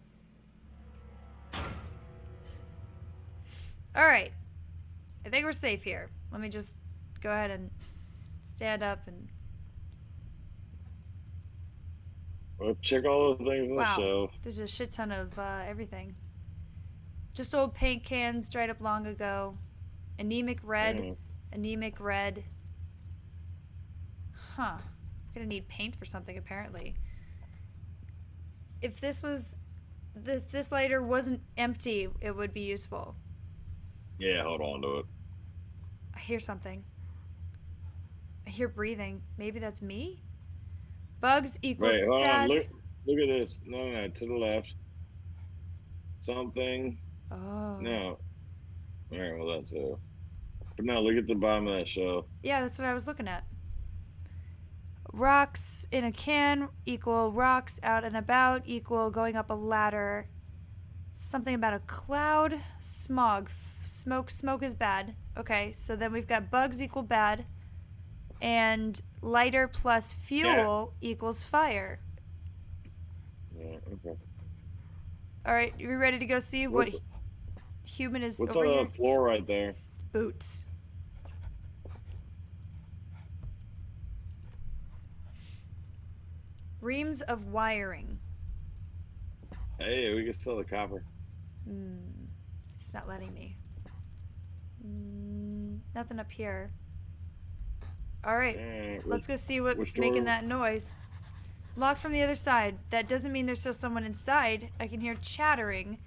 All right. I think we're safe here. Let me just go ahead and stand up and...
Well, check all the things on the
Wow.
shelf.
There's a shit ton of everything. Just old paint cans dried up long ago. Anemic red.
Mhm.
Anemic red. Huh. Gonna need paint for something, apparently. If this was... If this lighter wasn't empty, it would be useful.
Yeah, hold on to it.
I hear something. I hear breathing. Maybe that's me? Bugs equals
Wait, hold
sad.
on. Look at this. No, to the left. Something.
Oh.
No. All right, well, that too. But no, look at the bottom of that shelf.
Yeah, that's what I was looking at. Rocks in a can equal rocks out and about equal going up a ladder. Something about a cloud. Smog. Smoke is bad. Okay, so then we've got bugs equal bad. And lighter plus fuel equals fire.
Yeah, okay.
All right, you ready to go see what human is
What's
over
on
here?
the floor right there?
Boots. Reams of wiring.
Hey, we can sell the copper.
It's not letting me. Nothing up here. All right, let's go see what's making that noise. Locked from the other side. That doesn't mean there's still someone inside. I can hear chattering.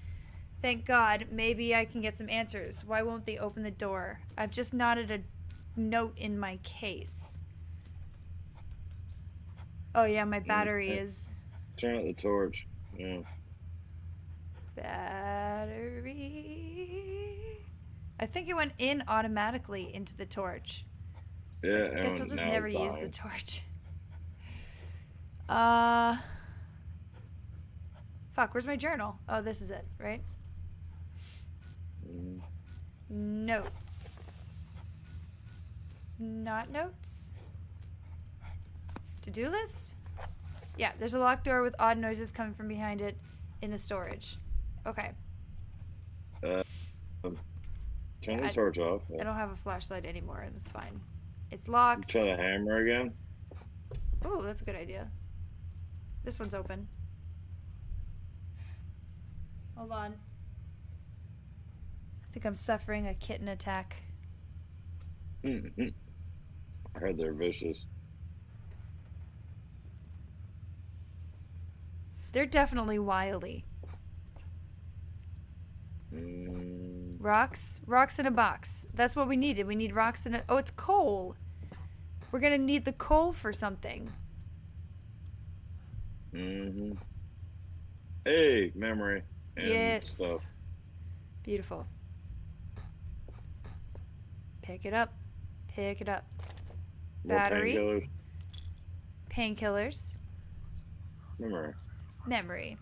Thank God. Maybe I can get some answers. Why won't they open the door? I've just knotted a note in my case. Oh yeah, my battery is...
Turn out the torch. Yeah.
Battery... I think it went in automatically into the torch.
Yeah,
So I guess I'll just never use the torch. Fuck, where's my journal? Oh, this is it, right? Notes. Not notes. To-do list? Yeah, there's a locked door with odd noises coming from behind it in the storage. Okay.
Turn the torch off.
I don't have a flashlight anymore. That's fine. It's locked.
Try the hammer again.
Oh, that's a good idea. This one's open. Hold on. I think I'm suffering a kitten attack.
I heard they're vicious.
They're definitely wily. Rocks? Rocks in a box. That's what we needed. We need rocks in a... Oh, it's coal. We're gonna need the coal for something.
Hey, memory. And
Yes.
stuff.
Beautiful. Pick it up. Pick it up.
More
Battery.
painkillers.
Painkillers.
Memory.
Memory.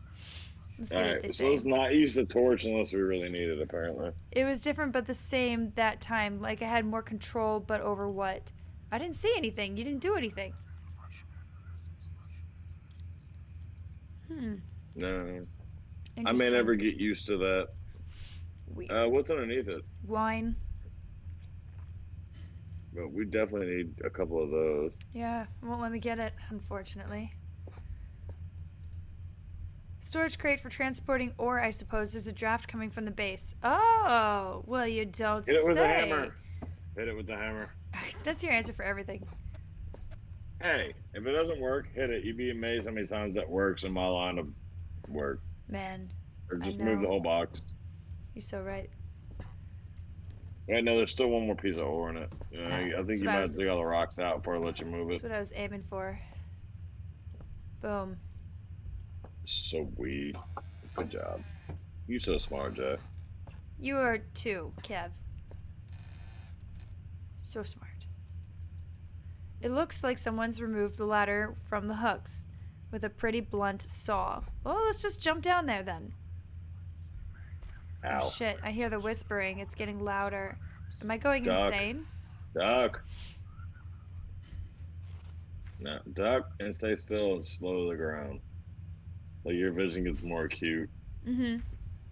Let's see what they
Alright, so
say.
let's not use the torch unless we really need it, apparently.
It was different but the same that time. Like I had more control, but over what? I didn't see anything. You didn't do anything.
No. I may
Interesting.
never get used to that.
Weird.
What's underneath it?
Wine.
But we definitely need a couple of those.
Yeah, won't let me get it, unfortunately. Storage crate for transporting ore, I suppose. There's a draft coming from the base. Oh, well, you don't say.
Hit it with the hammer. Hit it with the hammer.
That's your answer for everything.
Hey, if it doesn't work, hit it. You'd be amazed how many times that works in my line of work.
Man,
Or just
I
move
know.
the whole box.
You're so right.
Wait, no, there's still one more piece of ore in it. You know, I
that's
think you
what I
might
was-
have to take all the rocks out before I let you move
That's
it.
what I was aiming for. Boom.
So weak. Good job. You so smart, Jay.
You are too, Kev. So smart. It looks like someone's removed the ladder from the hooks with a pretty blunt saw. Well, let's just jump down there then.
Ow.
Oh shit, I hear the whispering. It's getting louder. Am I going
Duck.
insane?
Duck. No, duck and stay still and slow to the ground. Like your vision gets more acute.
Mm-hmm.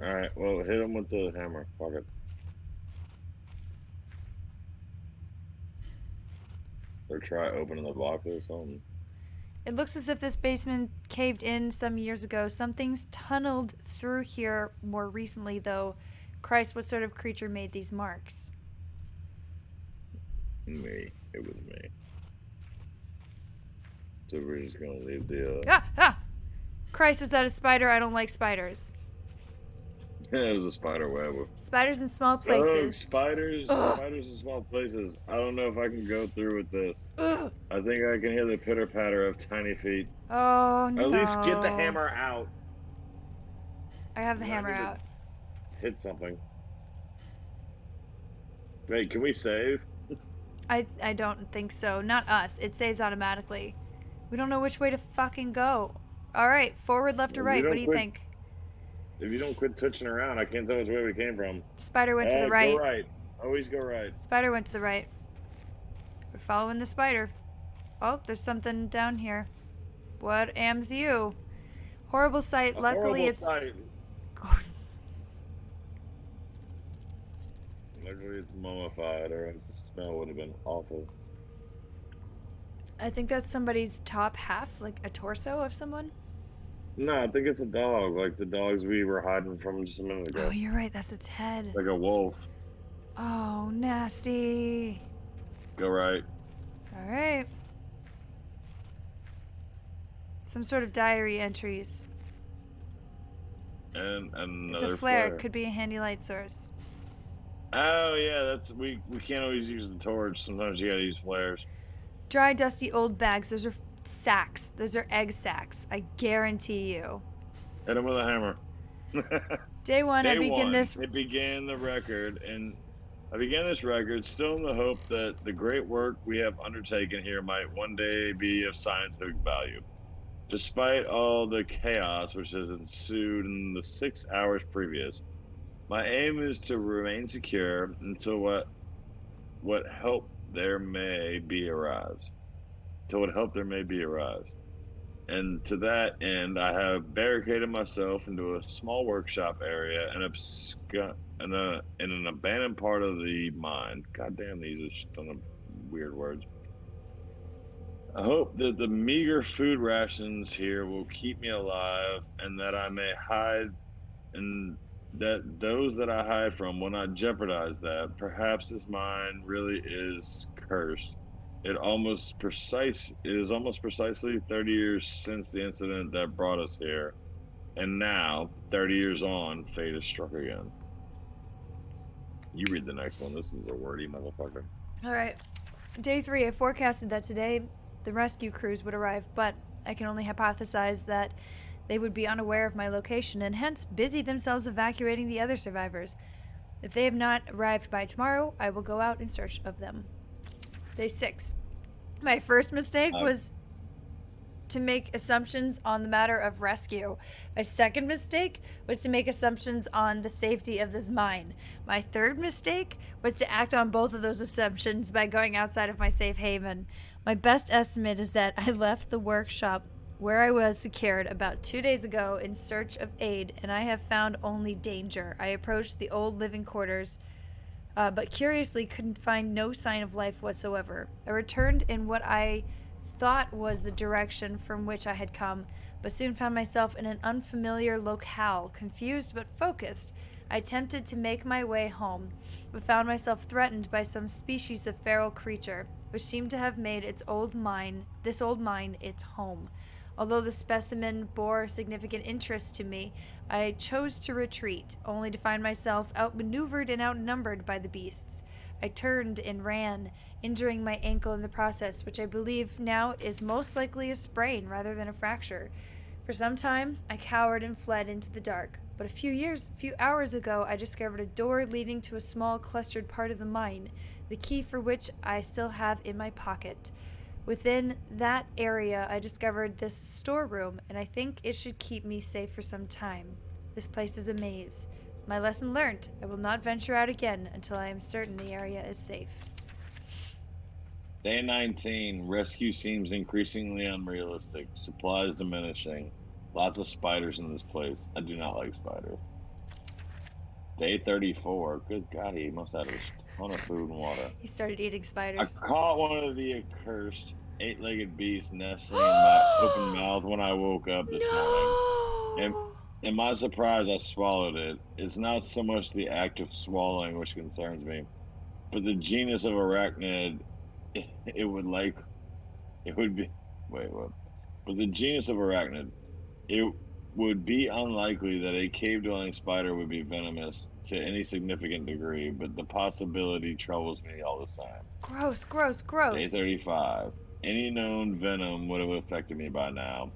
Alright, well, hit him with the hammer. Fuck it. Or try opening the box or something.
It looks as if this basement caved in some years ago. Something's tunneled through here more recently, though. Christ, what sort of creature made these marks?
Me. It was me. So we're just gonna leave the,
Ah! Christ, was that a spider? I don't like spiders.
it was a spider web.
Spiders in small
Oh,
places.
spiders.
Ugh.
Spiders in small places. I don't know if I can go through with this.
Ugh.
I think I can hear the pitter-patter of tiny feet.
Oh, no.
Or at least get the hammer out.
I have the
I
hammer
need to
out.
Hit something. Wait, can we save?
I don't think so. Not us. It saves automatically. We don't know which way to fucking go. All right, forward, left, or
Well, we
right. What
don't
do you
quit-
think?
If you don't quit touching around, I can't tell which way we came from.
Spider went to the right.
Go right. Always go right.
Spider went to the right. We're following the spider. Oh, there's something down here. What ails you? Horrible sight.
A
Luckily,
horrible
it's.
sight. Luckily, it's mummified, or else the smell would have been awful.
I think that's somebody's top half, like a torso of someone.
No, I think it's a dog, like the dogs we were hiding from just a minute ago.
Oh, you're right. That's its head.
Like a wolf.
Oh, nasty.
Go right.
All right. Some sort of diary entries.
And
It's
another
a flare. Could be a handy light source.
Oh yeah, that's we can't always use the torch. Sometimes you gotta use flares.
Dry, dusty old bags. Those are sacks. Those are egg sacks. I guarantee you.
Hit him with a hammer.
Day one, I
Day
begin
one,
this.
It began the record, and I began this record still in the hope that the great work we have undertaken here might one day be of scientific value. Despite all the chaos which has ensued in the 6 hours previous, my aim is to remain secure until what help there may be arrives. Till what help there may be arrives. And to that end, I have barricaded myself into a small workshop area in an abandoned part of the mine. God damn, these are just ton of weird words. I hope that the meager food rations here will keep me alive, and that I may hide, and that those that I hide from will not jeopardize that. Perhaps this mine really is cursed. It is almost precisely 30 years since the incident that brought us here, and now, 30 years on, fate has struck again. You read the next one. This is a wordy motherfucker.
All right. Day 3, I forecasted that today the rescue crews would arrive, but I can only hypothesize that they would be unaware of my location and hence busy themselves evacuating the other survivors. If they have not arrived by tomorrow, I will go out in search of them. Day 6. My first mistake was to make assumptions on the matter of rescue. My second mistake was to make assumptions on the safety of this mine. My third mistake was to act on both of those assumptions by going outside of my safe haven. My best estimate is that I left the workshop where I was secured about 2 days ago in search of aid, and I have found only danger. I approached the old living quarters, but curiously couldn't find no sign of life whatsoever. I returned in what I thought was the direction from which I had come, but soon found myself in an unfamiliar locale. Confused but focused, I attempted to make my way home, but found myself threatened by some species of feral creature, which seemed to have made this old mine its home. Although the specimen bore significant interest to me, I chose to retreat, only to find myself outmaneuvered and outnumbered by the beasts. I turned and ran, injuring my ankle in the process, which I believe now is most likely a sprain rather than a fracture. For some time, I cowered and fled into the dark, but a few hours ago, I discovered a door leading to a small clustered part of the mine, the key for which I still have in my pocket. Within that area, I discovered this storeroom, and I think it should keep me safe for some time. This place is a maze. My lesson learned. I will not venture out again until I am certain the area is safe.
Day 19. Rescue seems increasingly unrealistic. Supplies diminishing. Lots of spiders in this place. I do not like spiders. Day 34. Good God, he must have had a ton of food and water.
He started eating
I
caught
caught one of the accursed eight-legged beasts nestling in my open mouth when I woke up this morning. And
No!
in my surprise, I swallowed it. It's not so much the act of swallowing which concerns me, but the genus of arachnid. It would be. Wait, what? But the genus of arachnid. It would be unlikely that a cave-dwelling spider would be venomous to any significant degree, but the possibility troubles me all the time.
Gross, gross,
Day
gross.
35. Any known venom would have affected me by now,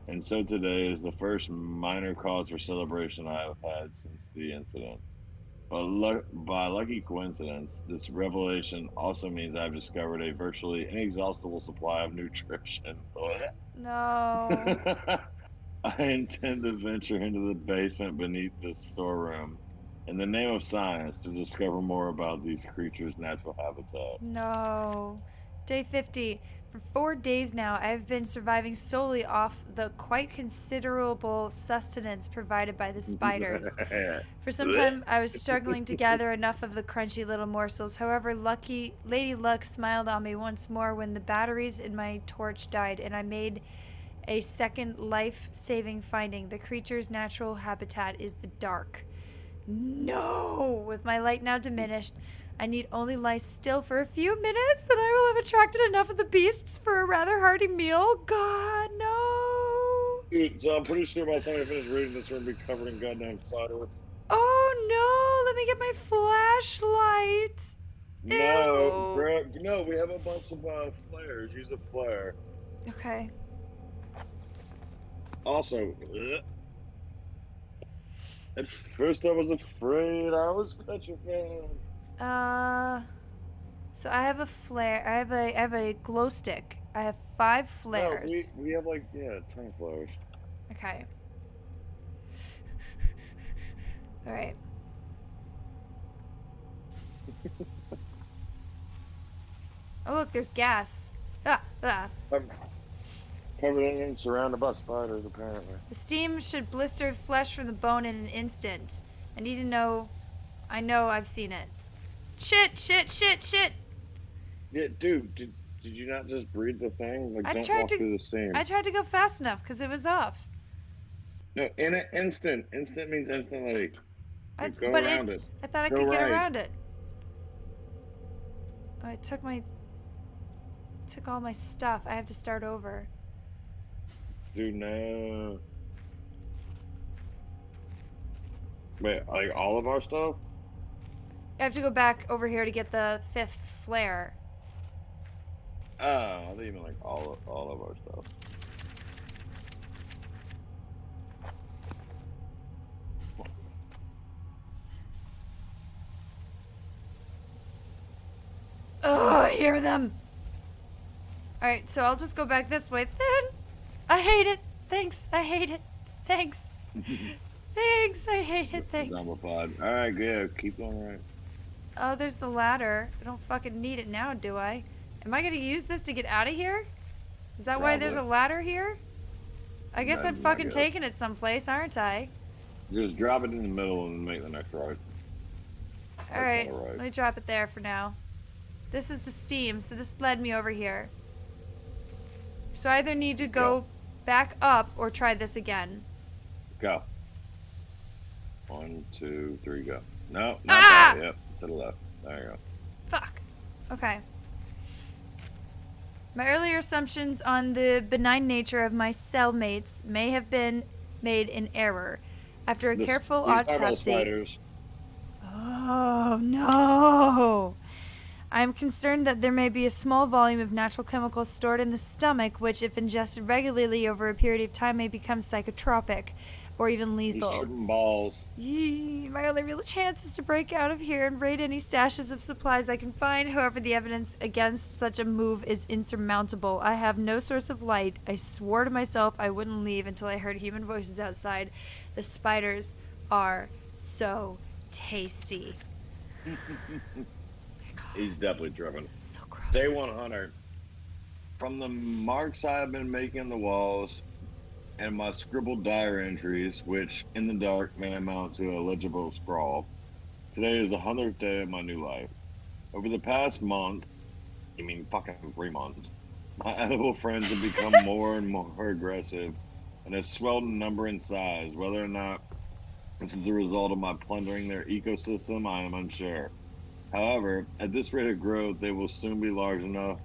and so today is the first minor cause for celebration I have had since the incident. But by lucky coincidence, this revelation also means I've discovered a virtually inexhaustible supply of nutrition.
No.
I intend to venture into the basement beneath this storeroom in the name of science to discover more about these creatures' natural habitat.
No. Day 50. For 4 days now, I have been surviving solely off the quite considerable sustenance provided by the spiders. For some time, I was struggling to gather enough of the crunchy little morsels. However, lucky Lady Luck smiled on me once more when the batteries in my torch died, and I made a second life-saving finding. The creature's natural habitat is the dark. No! With my light now diminished, I need only lie still for a few minutes, and I will have attracted enough of the beasts for a rather hearty meal. God, no!
Dude, so I'm pretty sure by the time I finish reading this, we're gonna be covered in goddamn spiders.
Oh no! Let me get my flashlight.
No,
Ew.
bro. No, we have a bunch of flares. Use a flare.
Okay.
Also, at first I was afraid. I was petrified.
So I have a flare. I have a glow stick. I have 5 flares.
No, we have like 10 flares.
Okay. All right. Oh look, there's gas. Ah.
I'm covered in and surrounded by spiders, apparently.
The steam should blister flesh from the bone in an instant. I need to know. I know I've seen it. Shit.
Yeah, dude, did you not just breathe the thing? Like, don't walk through the steam.
I tried to go fast enough because it was off.
No, in an instant. Instant means instantly. Go around it.
I thought I
Go
could get
right.
around it. Oh, it took all my stuff. I have to start over.
Dude, no. Wait, like all of our stuff?
I have to go back over here to get the 5th flare.
Oh, I thought you meant like all of our stuff.
Oh, I hear them. Alright, so I'll just go back this way then. I hate it. Thanks. I hate it. Thanks. Thanks. I hate it. Thanks.
Zombified. Alright, good. Keep going right.
Oh, there's the ladder. I don't fucking need it now, do I? Am I gonna use this to get out of here? Is that why there's a ladder here? I guess I'm fucking taking it someplace, aren't I?
Just drop it in the middle and make the next right.
Alright, let me drop it there for now. This is the steam, so this led me over here. So I either need to go back up or try this again.
Go. 1, 2, 3, go. No, not that. Yep, to the left. There you go.
Fuck. Okay. My earlier assumptions on the benign nature of my cellmates may have been made in error. After a careful autopsy... Oh, no! I am concerned that there may be a small volume of natural chemicals stored in the stomach, which, if ingested regularly over a period of time, may become psychotropic, or even lethal.
He's tripping balls.
Yee, my only real chance is to break out of here and raid any stashes of supplies I can find. However, the evidence against such a move is insurmountable. I have no source of light. I swore to myself I wouldn't leave until I heard human voices outside. The spiders are so tasty.
He's definitely driven.
So gross.
Day 100. From the marks I've been making on the walls and my scribbled diary entries, which in the dark may amount to a legible scrawl, today is the 100th day of my new life. Over the past month, you mean fucking 3 months, my edible friends have become more and more aggressive and have swelled in number and size. Whether or not this is the result of my plundering their ecosystem, I am unsure. However, at this rate of growth, they will soon be large enough,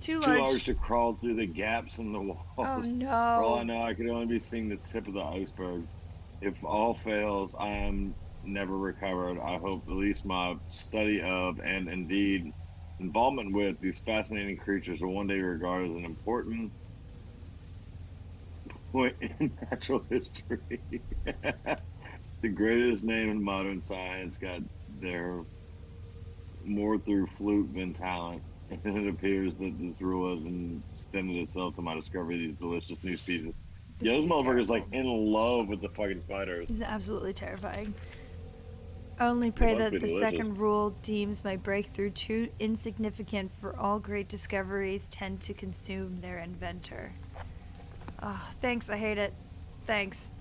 Too
too large
large.
to crawl through the gaps in the walls.
Oh
For all I
no.
know, I could only be seeing the tip of the iceberg. If all fails, I am never recovered. I hope at least my study of, and indeed involvement with, these fascinating creatures will one day be regarded as an important point in natural history. The greatest name in modern science got there more through fluke than talent. And it appears that this rule has extended itself to my discovery of these delicious new species.
This
Yeah, this
is
motherfucker's like
terrible.
in love with the fucking spiders.
This is absolutely terrifying. I only pray
must
that
be
the
delicious.
second rule deems my breakthrough too insignificant, for all great discoveries tend to consume their inventor. Oh, thanks, I hate it. Thanks.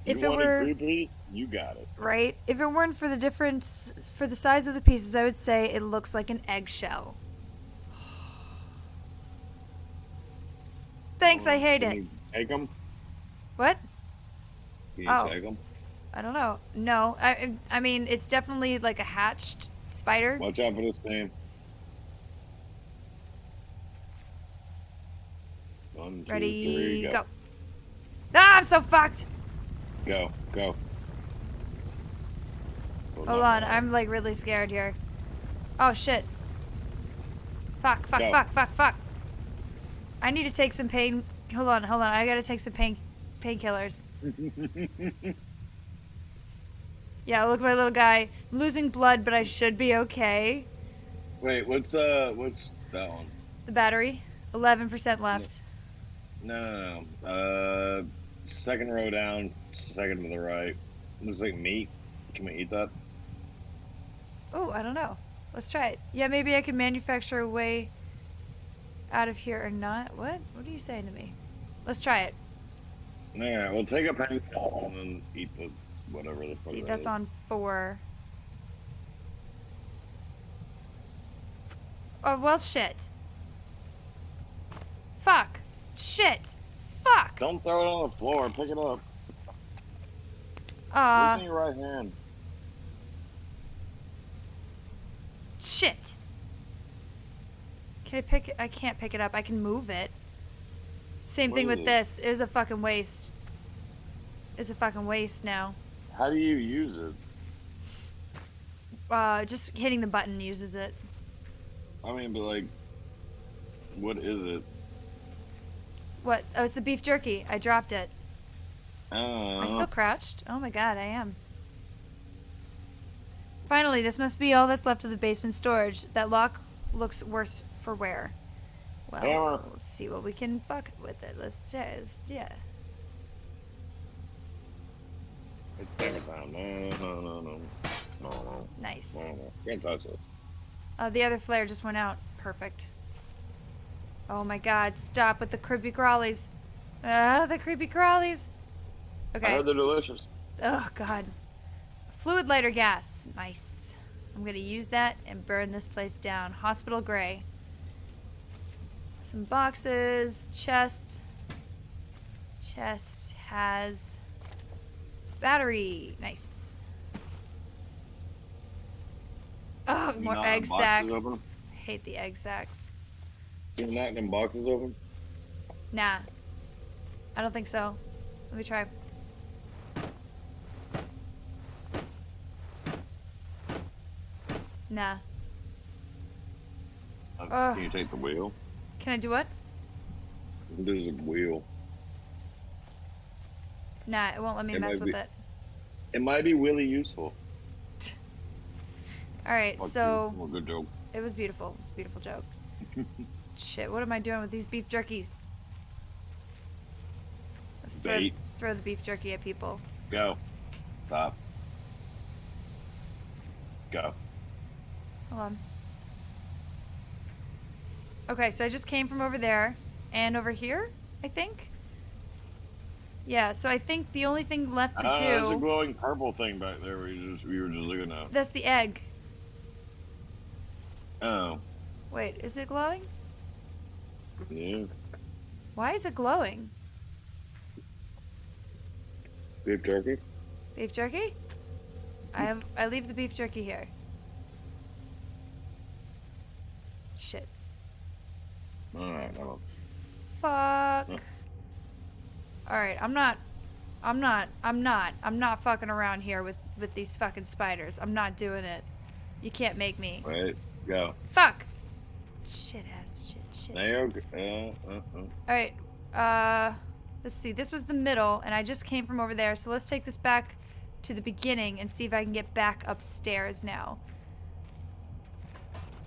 If
You
it
wanted
were
pee-pee? You got it.
right, if it weren't for the difference, for the size of the pieces, I would say it looks like an eggshell. Thanks, I hate
Can
it.
you take them?
What?
Can you
Oh.
take them?
I don't know. No, I mean it's definitely like a hatched spider.
Watch out for this thing. 1, 2,
Ready,
3,
go. Ah, I'm so fucked.
Go.
Hold on, I'm like really scared here. Oh shit. Fuck.
Go.
I need to take some pain. Hold on. I gotta take some painkillers. Yeah, look at my little guy. I'm losing blood, but I should be okay.
Wait, what's that one?
The battery, 11% left.
No. Second row down, second to the right. Looks like meat. Can we eat that?
Oh, I don't know. Let's try it. Yeah, maybe I could manufacture a way out of here or not. What? What are you saying to me? Let's try it.
Yeah, we'll take a painkiller and then eat the whatever the fuck
See,
that
that's
is.
on 4. Oh, well, shit. Fuck. Shit. Fuck.
Don't throw it on the floor. Pick it up. What's in your right hand?
Shit. Can I pick it? I can't pick it up. I can move it. Same
What
thing
is
with
it?
this. It was a fucking waste. It's a fucking waste now.
How do you use it?
Just hitting the button uses it.
I mean, but like, what is it?
What? Oh, it's the beef jerky. I dropped it. Am I still
Uh,
crouched? Oh my god, I am. Finally, this must be all that's left of the basement storage. That lock looks worse for wear. Well,
Hammer.
let's see what we can fuck with it. Yeah.
it's hammer time. No.
Nice.
Can't touch this.
The other flare just went out. Perfect. Oh my god, stop with the creepy crawlies. The creepy crawlies.
I
Okay.
heard they're delicious.
Oh god. Fluid lighter gas. Nice. I'm gonna use that and burn this place down. Hospital gray. Some boxes. Chest. Chest has battery. Nice. Oh, more
Not
egg
boxes
sacks.
open?
Hate the egg sacks.
You not them boxes open?
Nah. I don't think so. Let me try. Nah. Ugh.
Can you take the wheel?
Can I do what?
There's a wheel.
Nah, it won't let me
It
mess
might
with
be-
it.
It might be really useful.
Alright,
Fuck
so
you. Well, good joke.
it was beautiful. It was a beautiful joke. Shit, what am I doing with these beef jerkies? Let's
Bait.
throw the beef jerky at people.
Go. Stop. Go.
Hold on. Okay, so I just came from over there and over here, I think. Yeah, so I think the only thing left to
There's a
do.
glowing purple thing back there we were just looking at.
That's the egg.
Oh.
Wait, is it glowing?
Yeah.
Why is it glowing?
Beef jerky?
Beef jerky? I leave the beef jerky here. Shit.
Alright, no.
Fuck. Alright, I'm not fucking around here with these fucking spiders. I'm not doing it. You can't make me.
Wait, go.
Fuck! Shit ass shit.
Now you're okay.
Alright, let's see. This was the middle, and I just came from over there, so let's take this back to the beginning and see if I can get back upstairs now.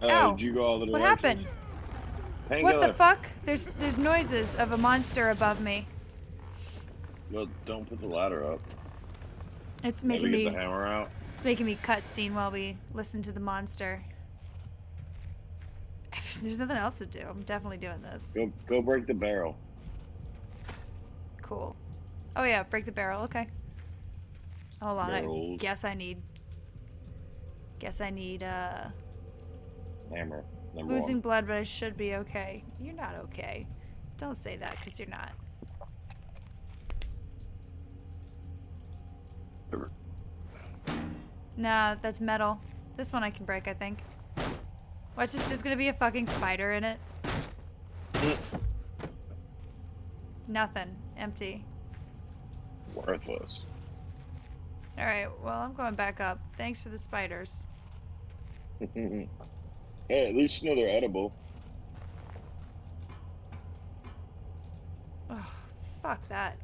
Oh,
Ow.
did you go all the
What
directions?
happened?
Painkiller.
What the fuck? There's noises of a monster above me.
Well, don't put the ladder up.
It's
Maybe
making
get
me
the hammer out.
It's making me cutscene while we listen to the monster. There's nothing else to do. I'm definitely doing this.
Go break the barrel.
Cool. Oh yeah, break the barrel. Okay. Hold on.
Barrels.
I guess I need
Hammer. Number
losing
one.
blood, but I should be okay. You're not okay. Don't say that, because you're not. Nah, that's metal. This one I can break, I think. Watch, it's just gonna be a fucking spider in it. Nothing. Empty.
Worthless.
Alright, well, I'm going back up. Thanks for the spiders.
Hey, at least you know they're edible.
Oh, fuck that.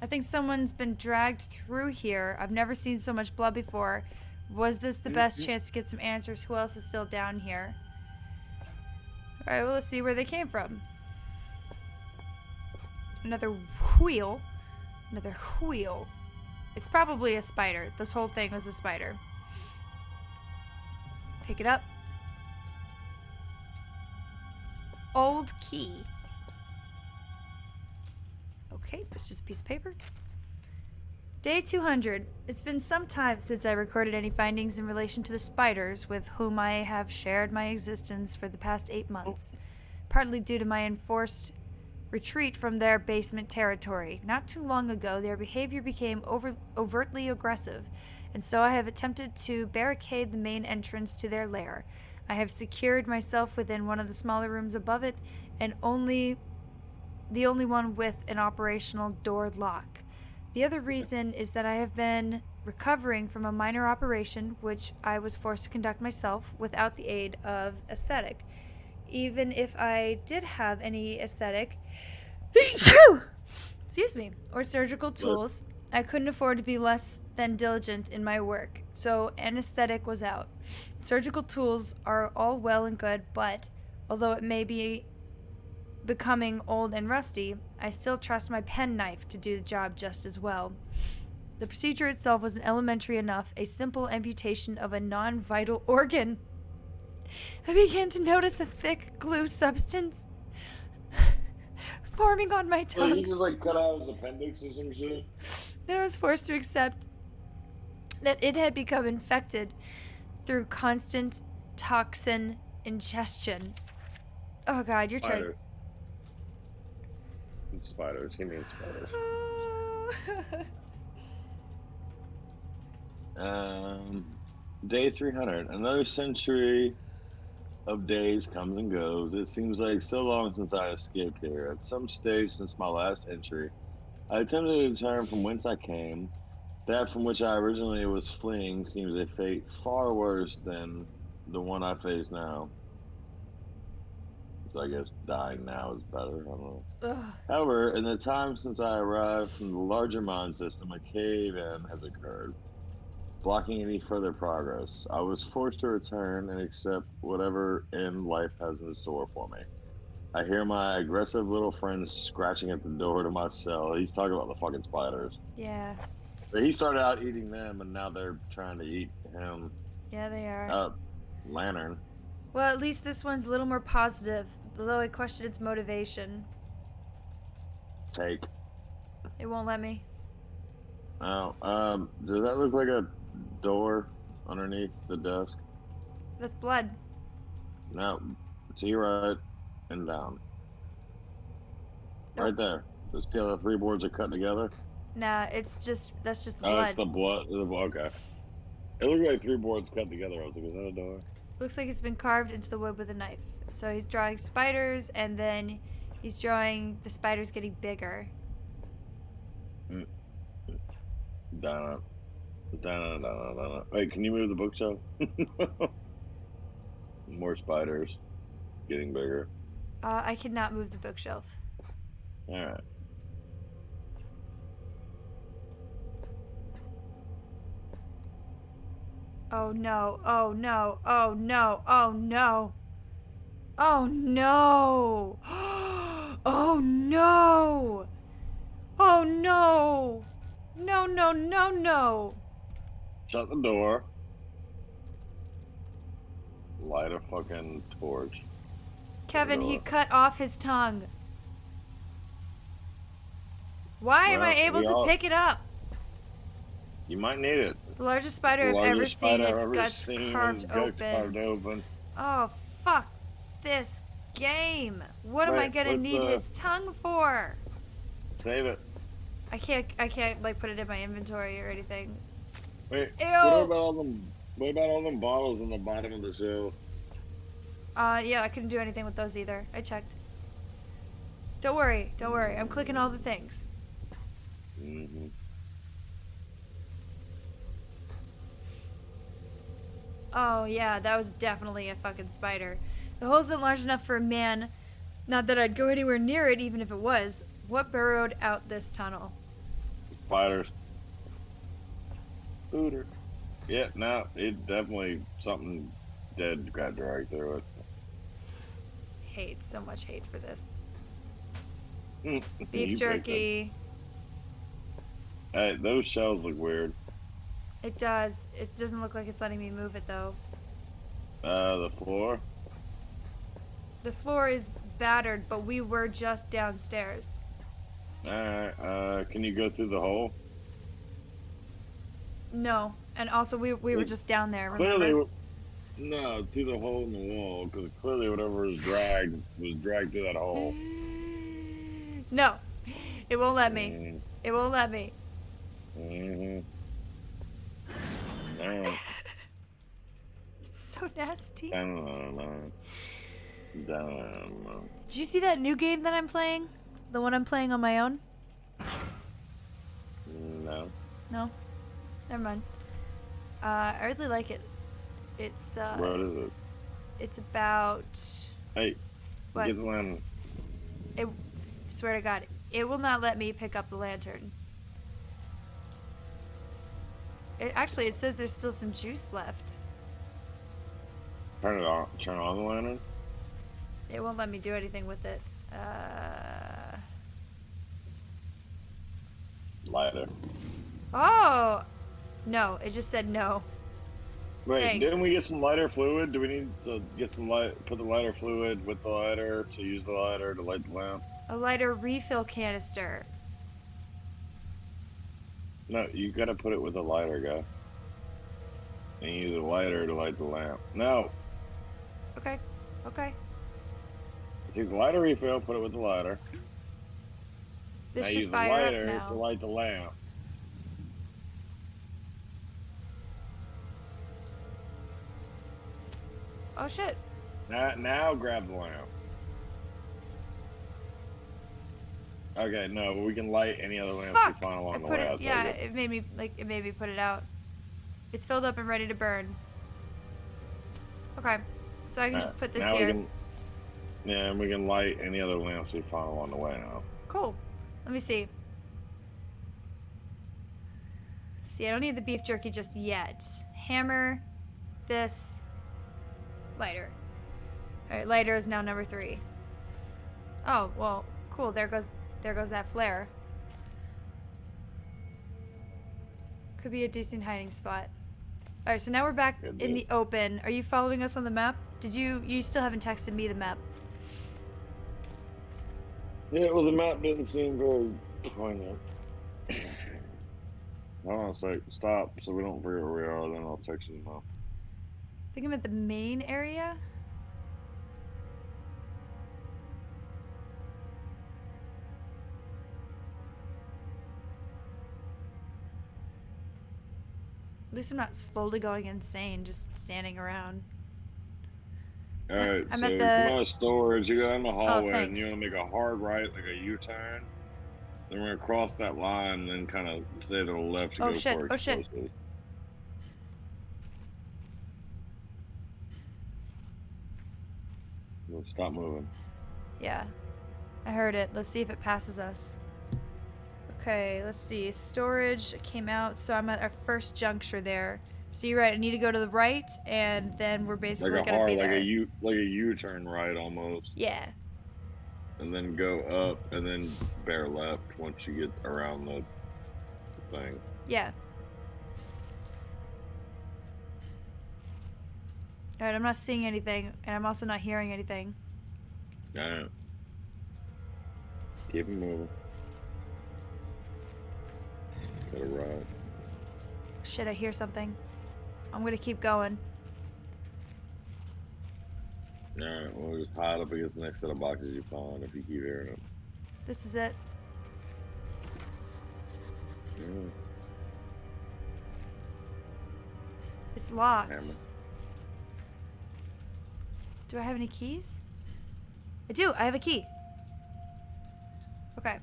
I think someone's been dragged through here. I've never seen so much blood before. Was this the best chance to get some answers? Who else is still down here? Alright, well, let's see where they came from. Another wheel. Another wheel. It's probably a spider. This whole thing was a spider. Pick it up. Old key. Okay, that's just a piece of paper. Day 200. It's been some time since I recorded any findings in relation to the spiders with whom I have shared my existence for the past 8 months, partly due to my enforced retreat from their basement territory. Not too long ago, their behavior became overtly aggressive, and so I have attempted to barricade the main entrance to their lair. I have secured myself within one of the smaller rooms above it, and the only one with an operational door lock. The other reason is that I have been recovering from a minor operation which I was forced to conduct myself without the aid of aesthetic. Even if I did have any aesthetic excuse me, or surgical tools, I couldn't afford to be less than diligent in my work, so anesthetic was out. Surgical tools are all well and good, but although it may be becoming old and rusty, I still trust my penknife to do the job just as well. The procedure itself was elementary enough, a simple amputation of a non-vital organ. I began to notice a thick glue substance forming on my
So
tongue.
he just like cut out his appendix or some shit?
Then I was forced to accept that it had become infected through constant toxin ingestion. Oh god, you're trying.
Spider. Spiders. He means spiders. Day 300. Another century of days comes and goes. It seems like so long since I escaped here. At some stage since my last entry, I attempted to return from whence I came. That from which I originally was fleeing seems a fate far worse than the one I face now. So I guess dying now is better. I don't know.
Ugh.
However, in the time since I arrived from the larger mind system, a cave-in has occurred, blocking any further progress. I was forced to return and accept whatever end life has in store for me. I hear my aggressive little friend scratching at the door to my cell. He's talking about the fucking spiders.
Yeah.
But he started out eating them, and now they're trying to eat him.
Yeah, they are.
Lantern.
Well, at least this one's a little more positive, although I question its motivation.
Take.
It won't let me.
Oh, does that look like a door underneath the desk?
That's blood.
No, to your right and down.
Nope.
Right there. So see how the 3 boards are cut together?
Nah, that's just the
Oh,
blood.
it's the blood. Okay. It looked like 3 boards cut together. I was like, is that a door?
Looks like it's been carved into the wood with a knife. So he's drawing spiders, and then he's drawing the spiders getting bigger.
Down. Wait, can you move the bookshelf? More spiders. Getting bigger.
I cannot move the bookshelf.
Alright.
Oh no, oh no, oh no, oh no. Oh no! Oh no! Oh no! No, no, no, no!
Shut the door. Light a fucking torch.
Kevin, he
Door.
cut off his tongue. Why am I
Well,
able
we
to
all-
pick it up?
You might need it.
The largest spider I've ever seen, its guts carved open. Oh, fuck this game. What am I
Wait,
gonna
what's
need
the-
his tongue for?
Save it.
I can't like put it in my inventory or anything.
Wait.
Ew.
What about all them bottles on the bottom of the shelf?
Yeah, I couldn't do anything with those either. I checked. Don't worry. I'm clicking all the things.
Mm-hmm.
Oh, yeah, that was definitely a fucking spider. The hole isn't large enough for a man. Not that I'd go anywhere near it, even if it was. What burrowed out this tunnel?
Spiders. Booter. Yeah, no, it definitely something dead got dragged through it.
Hate, so much hate for this.
You
Beef
picked
jerky.
it. Hey, those shells look weird.
It does. It doesn't look like it's letting me move it, though.
The floor.
The floor is battered, but we were just downstairs.
Alright, can you go through the hole?
No. And also, we were just down there, remember?
Clearly, no, through the hole in the wall, because clearly whatever was dragged through that hole.
No. It won't let me. It won't let me.
Mm-hmm. Alright.
It's so nasty.
Down.
Did you see that new game that I'm playing? The one I'm playing on my own?
No.
No? Never mind. I really like it. It's,
What is it?
it's about...
Hey,
What?
get the lantern.
I swear to God, it will not let me pick up the lantern. Actually, it says there's still some juice left.
Turn it on. Turn on the lantern.
It won't let me do anything with it.
Lighter.
Oh! No, it just said no.
Wait,
Thanks.
didn't we get some lighter fluid? Do we need to get some light? Put the lighter fluid with the lighter to use the lighter to light the lamp?
A lighter refill canister.
No, you gotta put it with a lighter, guy. And use a lighter to light the lamp. No,
Okay. Okay.
take the lighter refill, put it with the lighter.
This
Now
should
use the
fire up
lighter to
now.
light the lamp.
Oh shit.
Now grab the lamp. Okay, no, we can light any other lamp
Fuck!
we find
I
along the
put
way.
it,
I'll tell
yeah,
you.
it made me put it out. It's filled up and ready to burn. Okay. So I can just put this
now
here.
We can, yeah, and we can light any other lamps we find along the way now.
Cool. Let me see. See, I don't need the beef jerky just yet. Hammer, this, lighter. Alright, lighter is now number 3. Oh, well, cool. There goes that flare. Could be a decent hiding spot. Alright, so now we're back
Could
in
be.
the open. Are you following us on the map? Did you still haven't texted me the map.
Yeah, well, the map didn't seem very poignant. Hold on a sec. Stop so we don't forget where we are, then I'll text you now.
I think I'm at the main area. At least I'm not slowly going insane, just standing around.
Alright,
I'm
so
at
you
the-
come out of storage, you go in the hallway, and you
thanks.
want to make a hard right, like a U-turn. Then we're going to cross that line, and then kind of stay to the left to
Oh,
go
shit.
for
Oh, shit.
explosives. Well, stop moving.
Yeah. I heard it. Let's see if it passes us. Okay, let's see. Storage came out, so I'm at our first juncture there. So you're right, I need to go to the right, and then we're basically
Like a
gonna
hard,
be
like
there.
a U-turn right almost.
Yeah.
And then go up, and then bear left once you get around the thing.
Yeah. Alright, I'm not seeing anything, and I'm also not hearing anything.
Alright. Keep it moving. To the right.
Shit, I hear something. I'm gonna keep going.
Alright, we'll just hide up against the next set of boxes you find if you keep hearing it.
This is it.
Yeah.
It's locked.
Hammer.
Do I have any keys? I do. I have a key. Okay.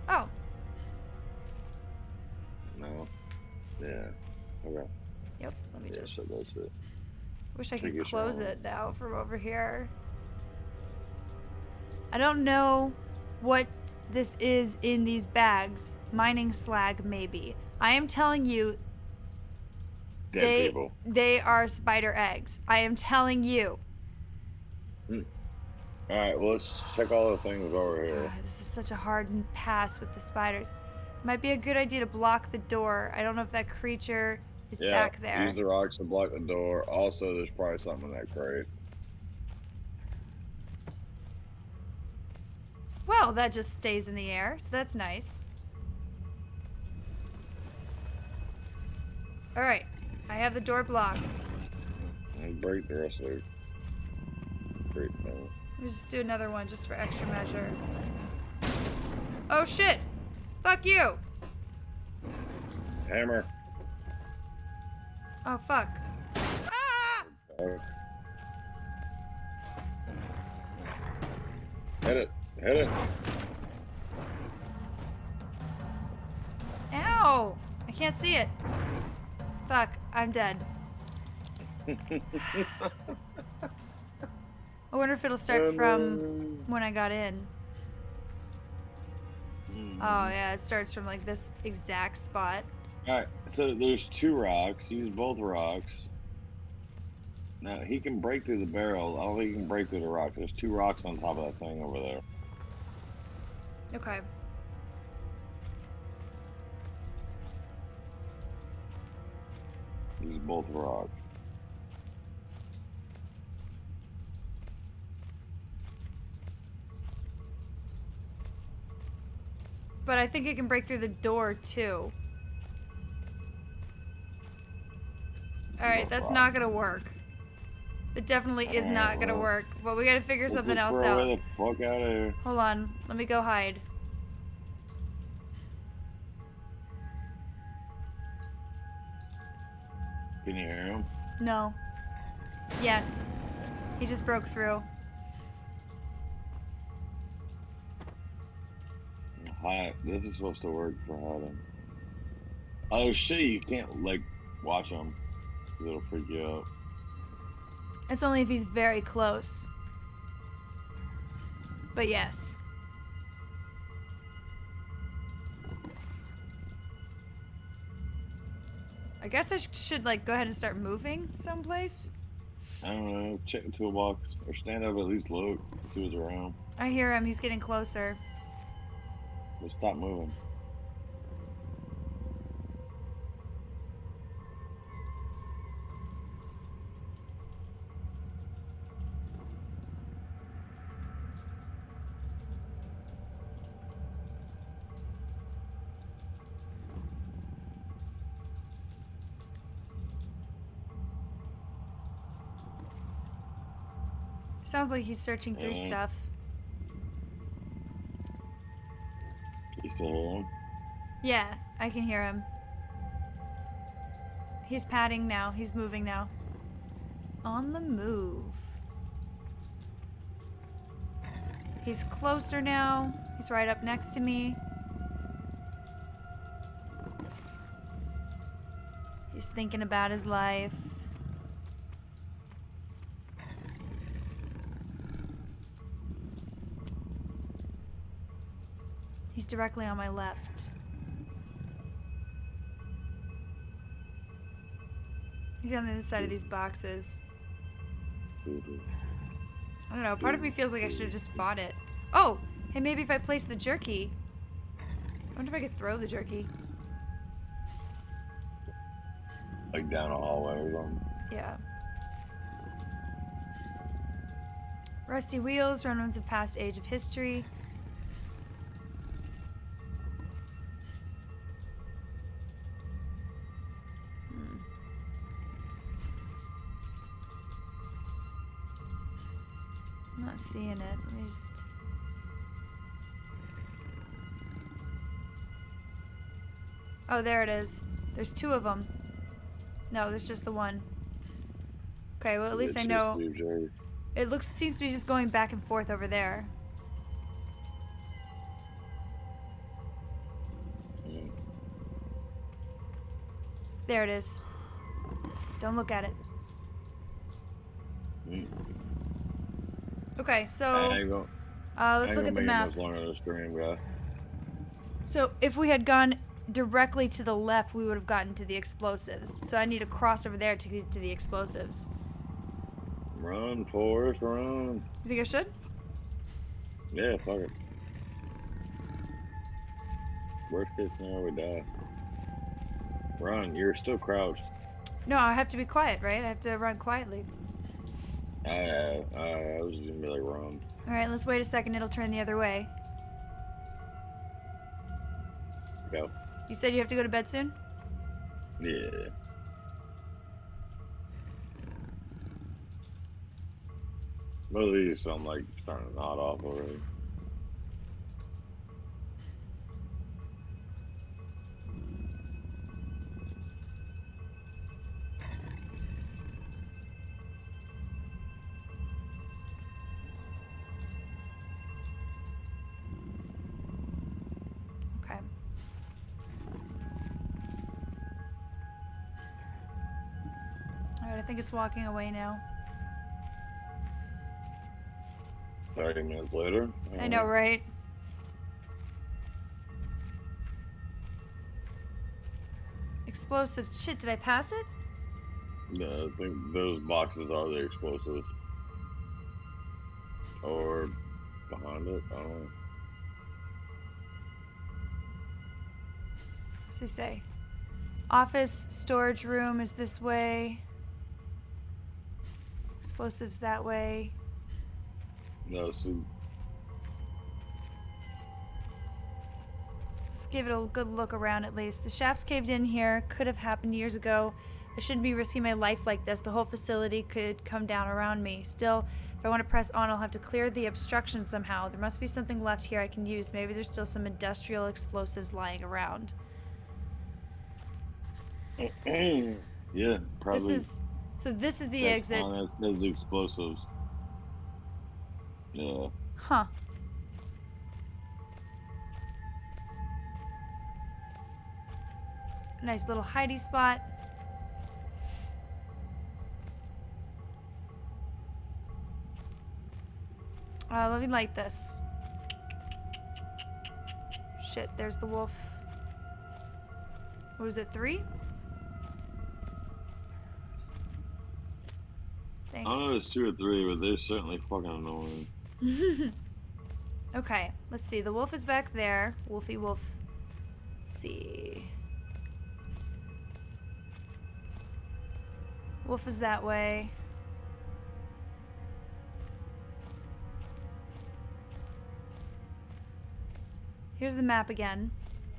Oh.
No. Yeah. Okay.
Yep. Let me
Yeah,
just.
so that's it.
Wish I
Take
could
your
close
shower.
it now from over here. I don't know what this is in these bags. Mining slag, maybe. I am telling you,
Dead people.
they are spider eggs. I am telling you.
Alright, well, let's check all the things over here.
God, this is such a hard pass with the spiders. Might be a good idea to block the door. I don't know if that creature is
Yeah,
back there.
use the rocks to block the door. Also, there's probably something in that crate.
Well, that just stays in the air, so that's nice. Alright, I have the door blocked.
And break the rest of the crate down.
Let me just do another one just for extra measure. Oh shit! Fuck you!
Hammer.
Oh fuck. Ah!
Hit it. Hit it.
Ow! I can't see it. Fuck, I'm dead. I wonder if it'll start from when I got in. Oh yeah, it starts from like this exact spot.
Alright, so there's two rocks. Use both rocks. Now, he can break through the barrel. I don't think he can break through the rock. There's two rocks on top of that thing over there.
Okay.
Use both rocks.
But I think it can break through the door too. Alright, that's not gonna work. It definitely is not gonna work. But we gotta figure something else out.
Get the fuck out of here.
Hold on, let me go hide.
Can you hear him?
No. Yes. He just broke through.
Hi. This is supposed to work for hiding. Oh shit! You can't like watch him. 'Cause it'll freak you out.
It's only if he's very close. But yes. I guess I should like go ahead and start moving someplace.
I don't know. Check the toolbox or stand up at least look. See what's around.
I hear him. He's getting closer.
Just stop moving.
Sounds like he's searching through stuff.
You still hear him?
Yeah, I can hear him. He's padding now. He's moving now. On the move. He's closer now. He's right up next to me. He's thinking about his life. He's directly on my left. He's on the other side of these boxes. I don't know. Part of me feels like I should have just fought it. Oh! Hey, maybe if I place the jerky. I wonder if I could throw the jerky.
Like down a hallway or something.
Yeah. Rusty wheels, remnants of past age of history. I'm not seeing it. Let me just... Oh, there it is. There's two of them. No, there's just the one. Okay, well at least I know. It seems to be just going back and forth over there. There it is. Don't look at it. Okay, so let's look at the map. So if we had gone directly to the left, we would have gotten to the explosives. So I need to cross over there to get to the explosives.
Run, Forrest, run.
You think I should?
Yeah, fuck it. Worst case scenario, we die. Run, you're still crouched.
No, I have to be quiet, right? I have to run quietly.
I was just gonna be like, run.
Alright, let's wait a second. It'll turn the other way.
Go.
You said you have to go to bed soon?
Yeah. Most of these, I'm like starting to nod off already.
Okay. Alright, I think it's walking away now.
30 minutes later.
I know, right? Explosives. Shit, did I pass it?
No, I think those boxes are the explosives. Or behind it, I don't know.
What's he say? Office, storage room is this way. Explosives that way.
No, so
Let's give it a good look around at least. The shaft's caved in here. Could have happened years ago. I shouldn't be risking my life like this. The whole facility could come down around me. Still, if I want to press on, I'll have to clear the obstruction somehow. There must be something left here I can use. Maybe there's still some industrial explosives lying around.
yeah, probably.
This is the
That's
exit.
fine, that's explosives. Yeah.
Huh. Nice little hidey spot. Let me light this. Shit, there's the wolf. What was it, 3? Thanks.
I don't know if it's 2 or 3, but they're certainly fucking annoying.
Okay, let's see. The wolf is back there. Wolfie wolf. Let's see. Wolf is that way. Here's the map again.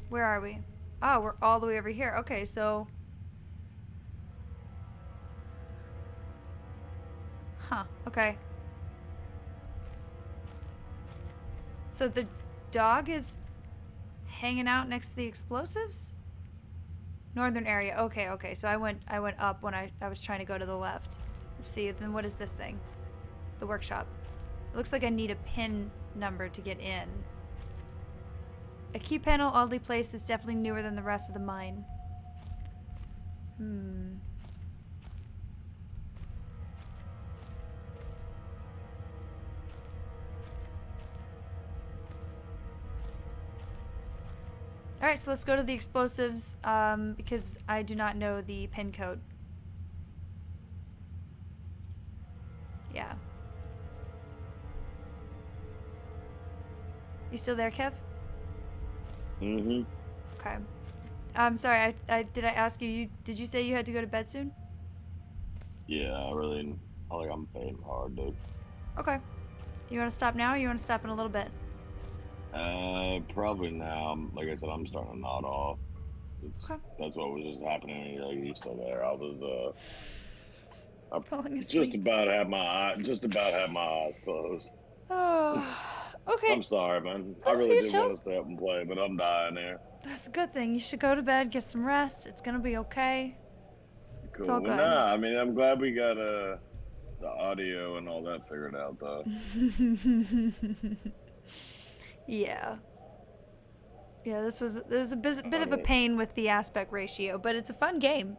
Where are we? Oh, we're all the way over here. Okay, so... Huh, okay. So the dog is hanging out next to the explosives? Northern area. Okay, okay. So I went up when I was trying to go to the left. Let's see, then what is this thing? The workshop. It looks like I need a pin number to get in. A key panel oddly placed is definitely newer than the rest of the mine. Alright, so let's go to the explosives, because I do not know the pin code. Yeah. You still there, Kev?
Mm-hmm.
Okay. I'm sorry, did I ask you, did you say you had to go to bed soon?
Yeah, I think I'm paying hard, dude.
Okay. You want to stop now or you want to stop in a little bit?
Probably now. Like I said, I'm starting to nod off.
Okay.
That's what was just happening. Like, you still there? I was
Falling asleep.
just about had my eyes closed.
Oh, okay.
I'm sorry, man. I
Oh,
really
you're
did
so-
want to stay up and play, but I'm dying here.
That's a good thing. You should go to bed, get some rest. It's gonna be okay.
Cool.
all
Well,
good.
nah, I mean, I'm glad we got the audio and all that figured out, though.
Yeah. Yeah, there's a bit of a pain with the aspect ratio, but it's a fun game.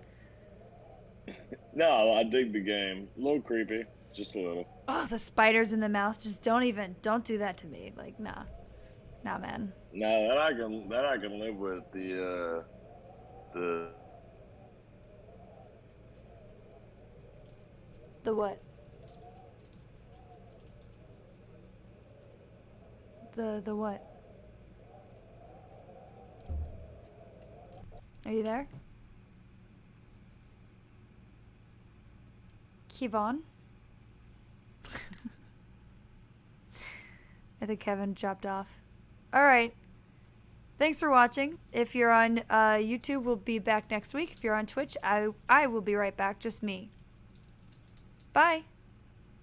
No, I dig the game. A little creepy, just a little.
Oh, the spiders in the mouth. Just don't do that to me. Like, nah, man.
No, that I can live with. The
The what? The what? Are you there? Kevon? I think Kevin dropped off. Alright. Thanks for watching. If you're on YouTube, we'll be back next week. If you're on Twitch, I will be right back. Just me. Bye.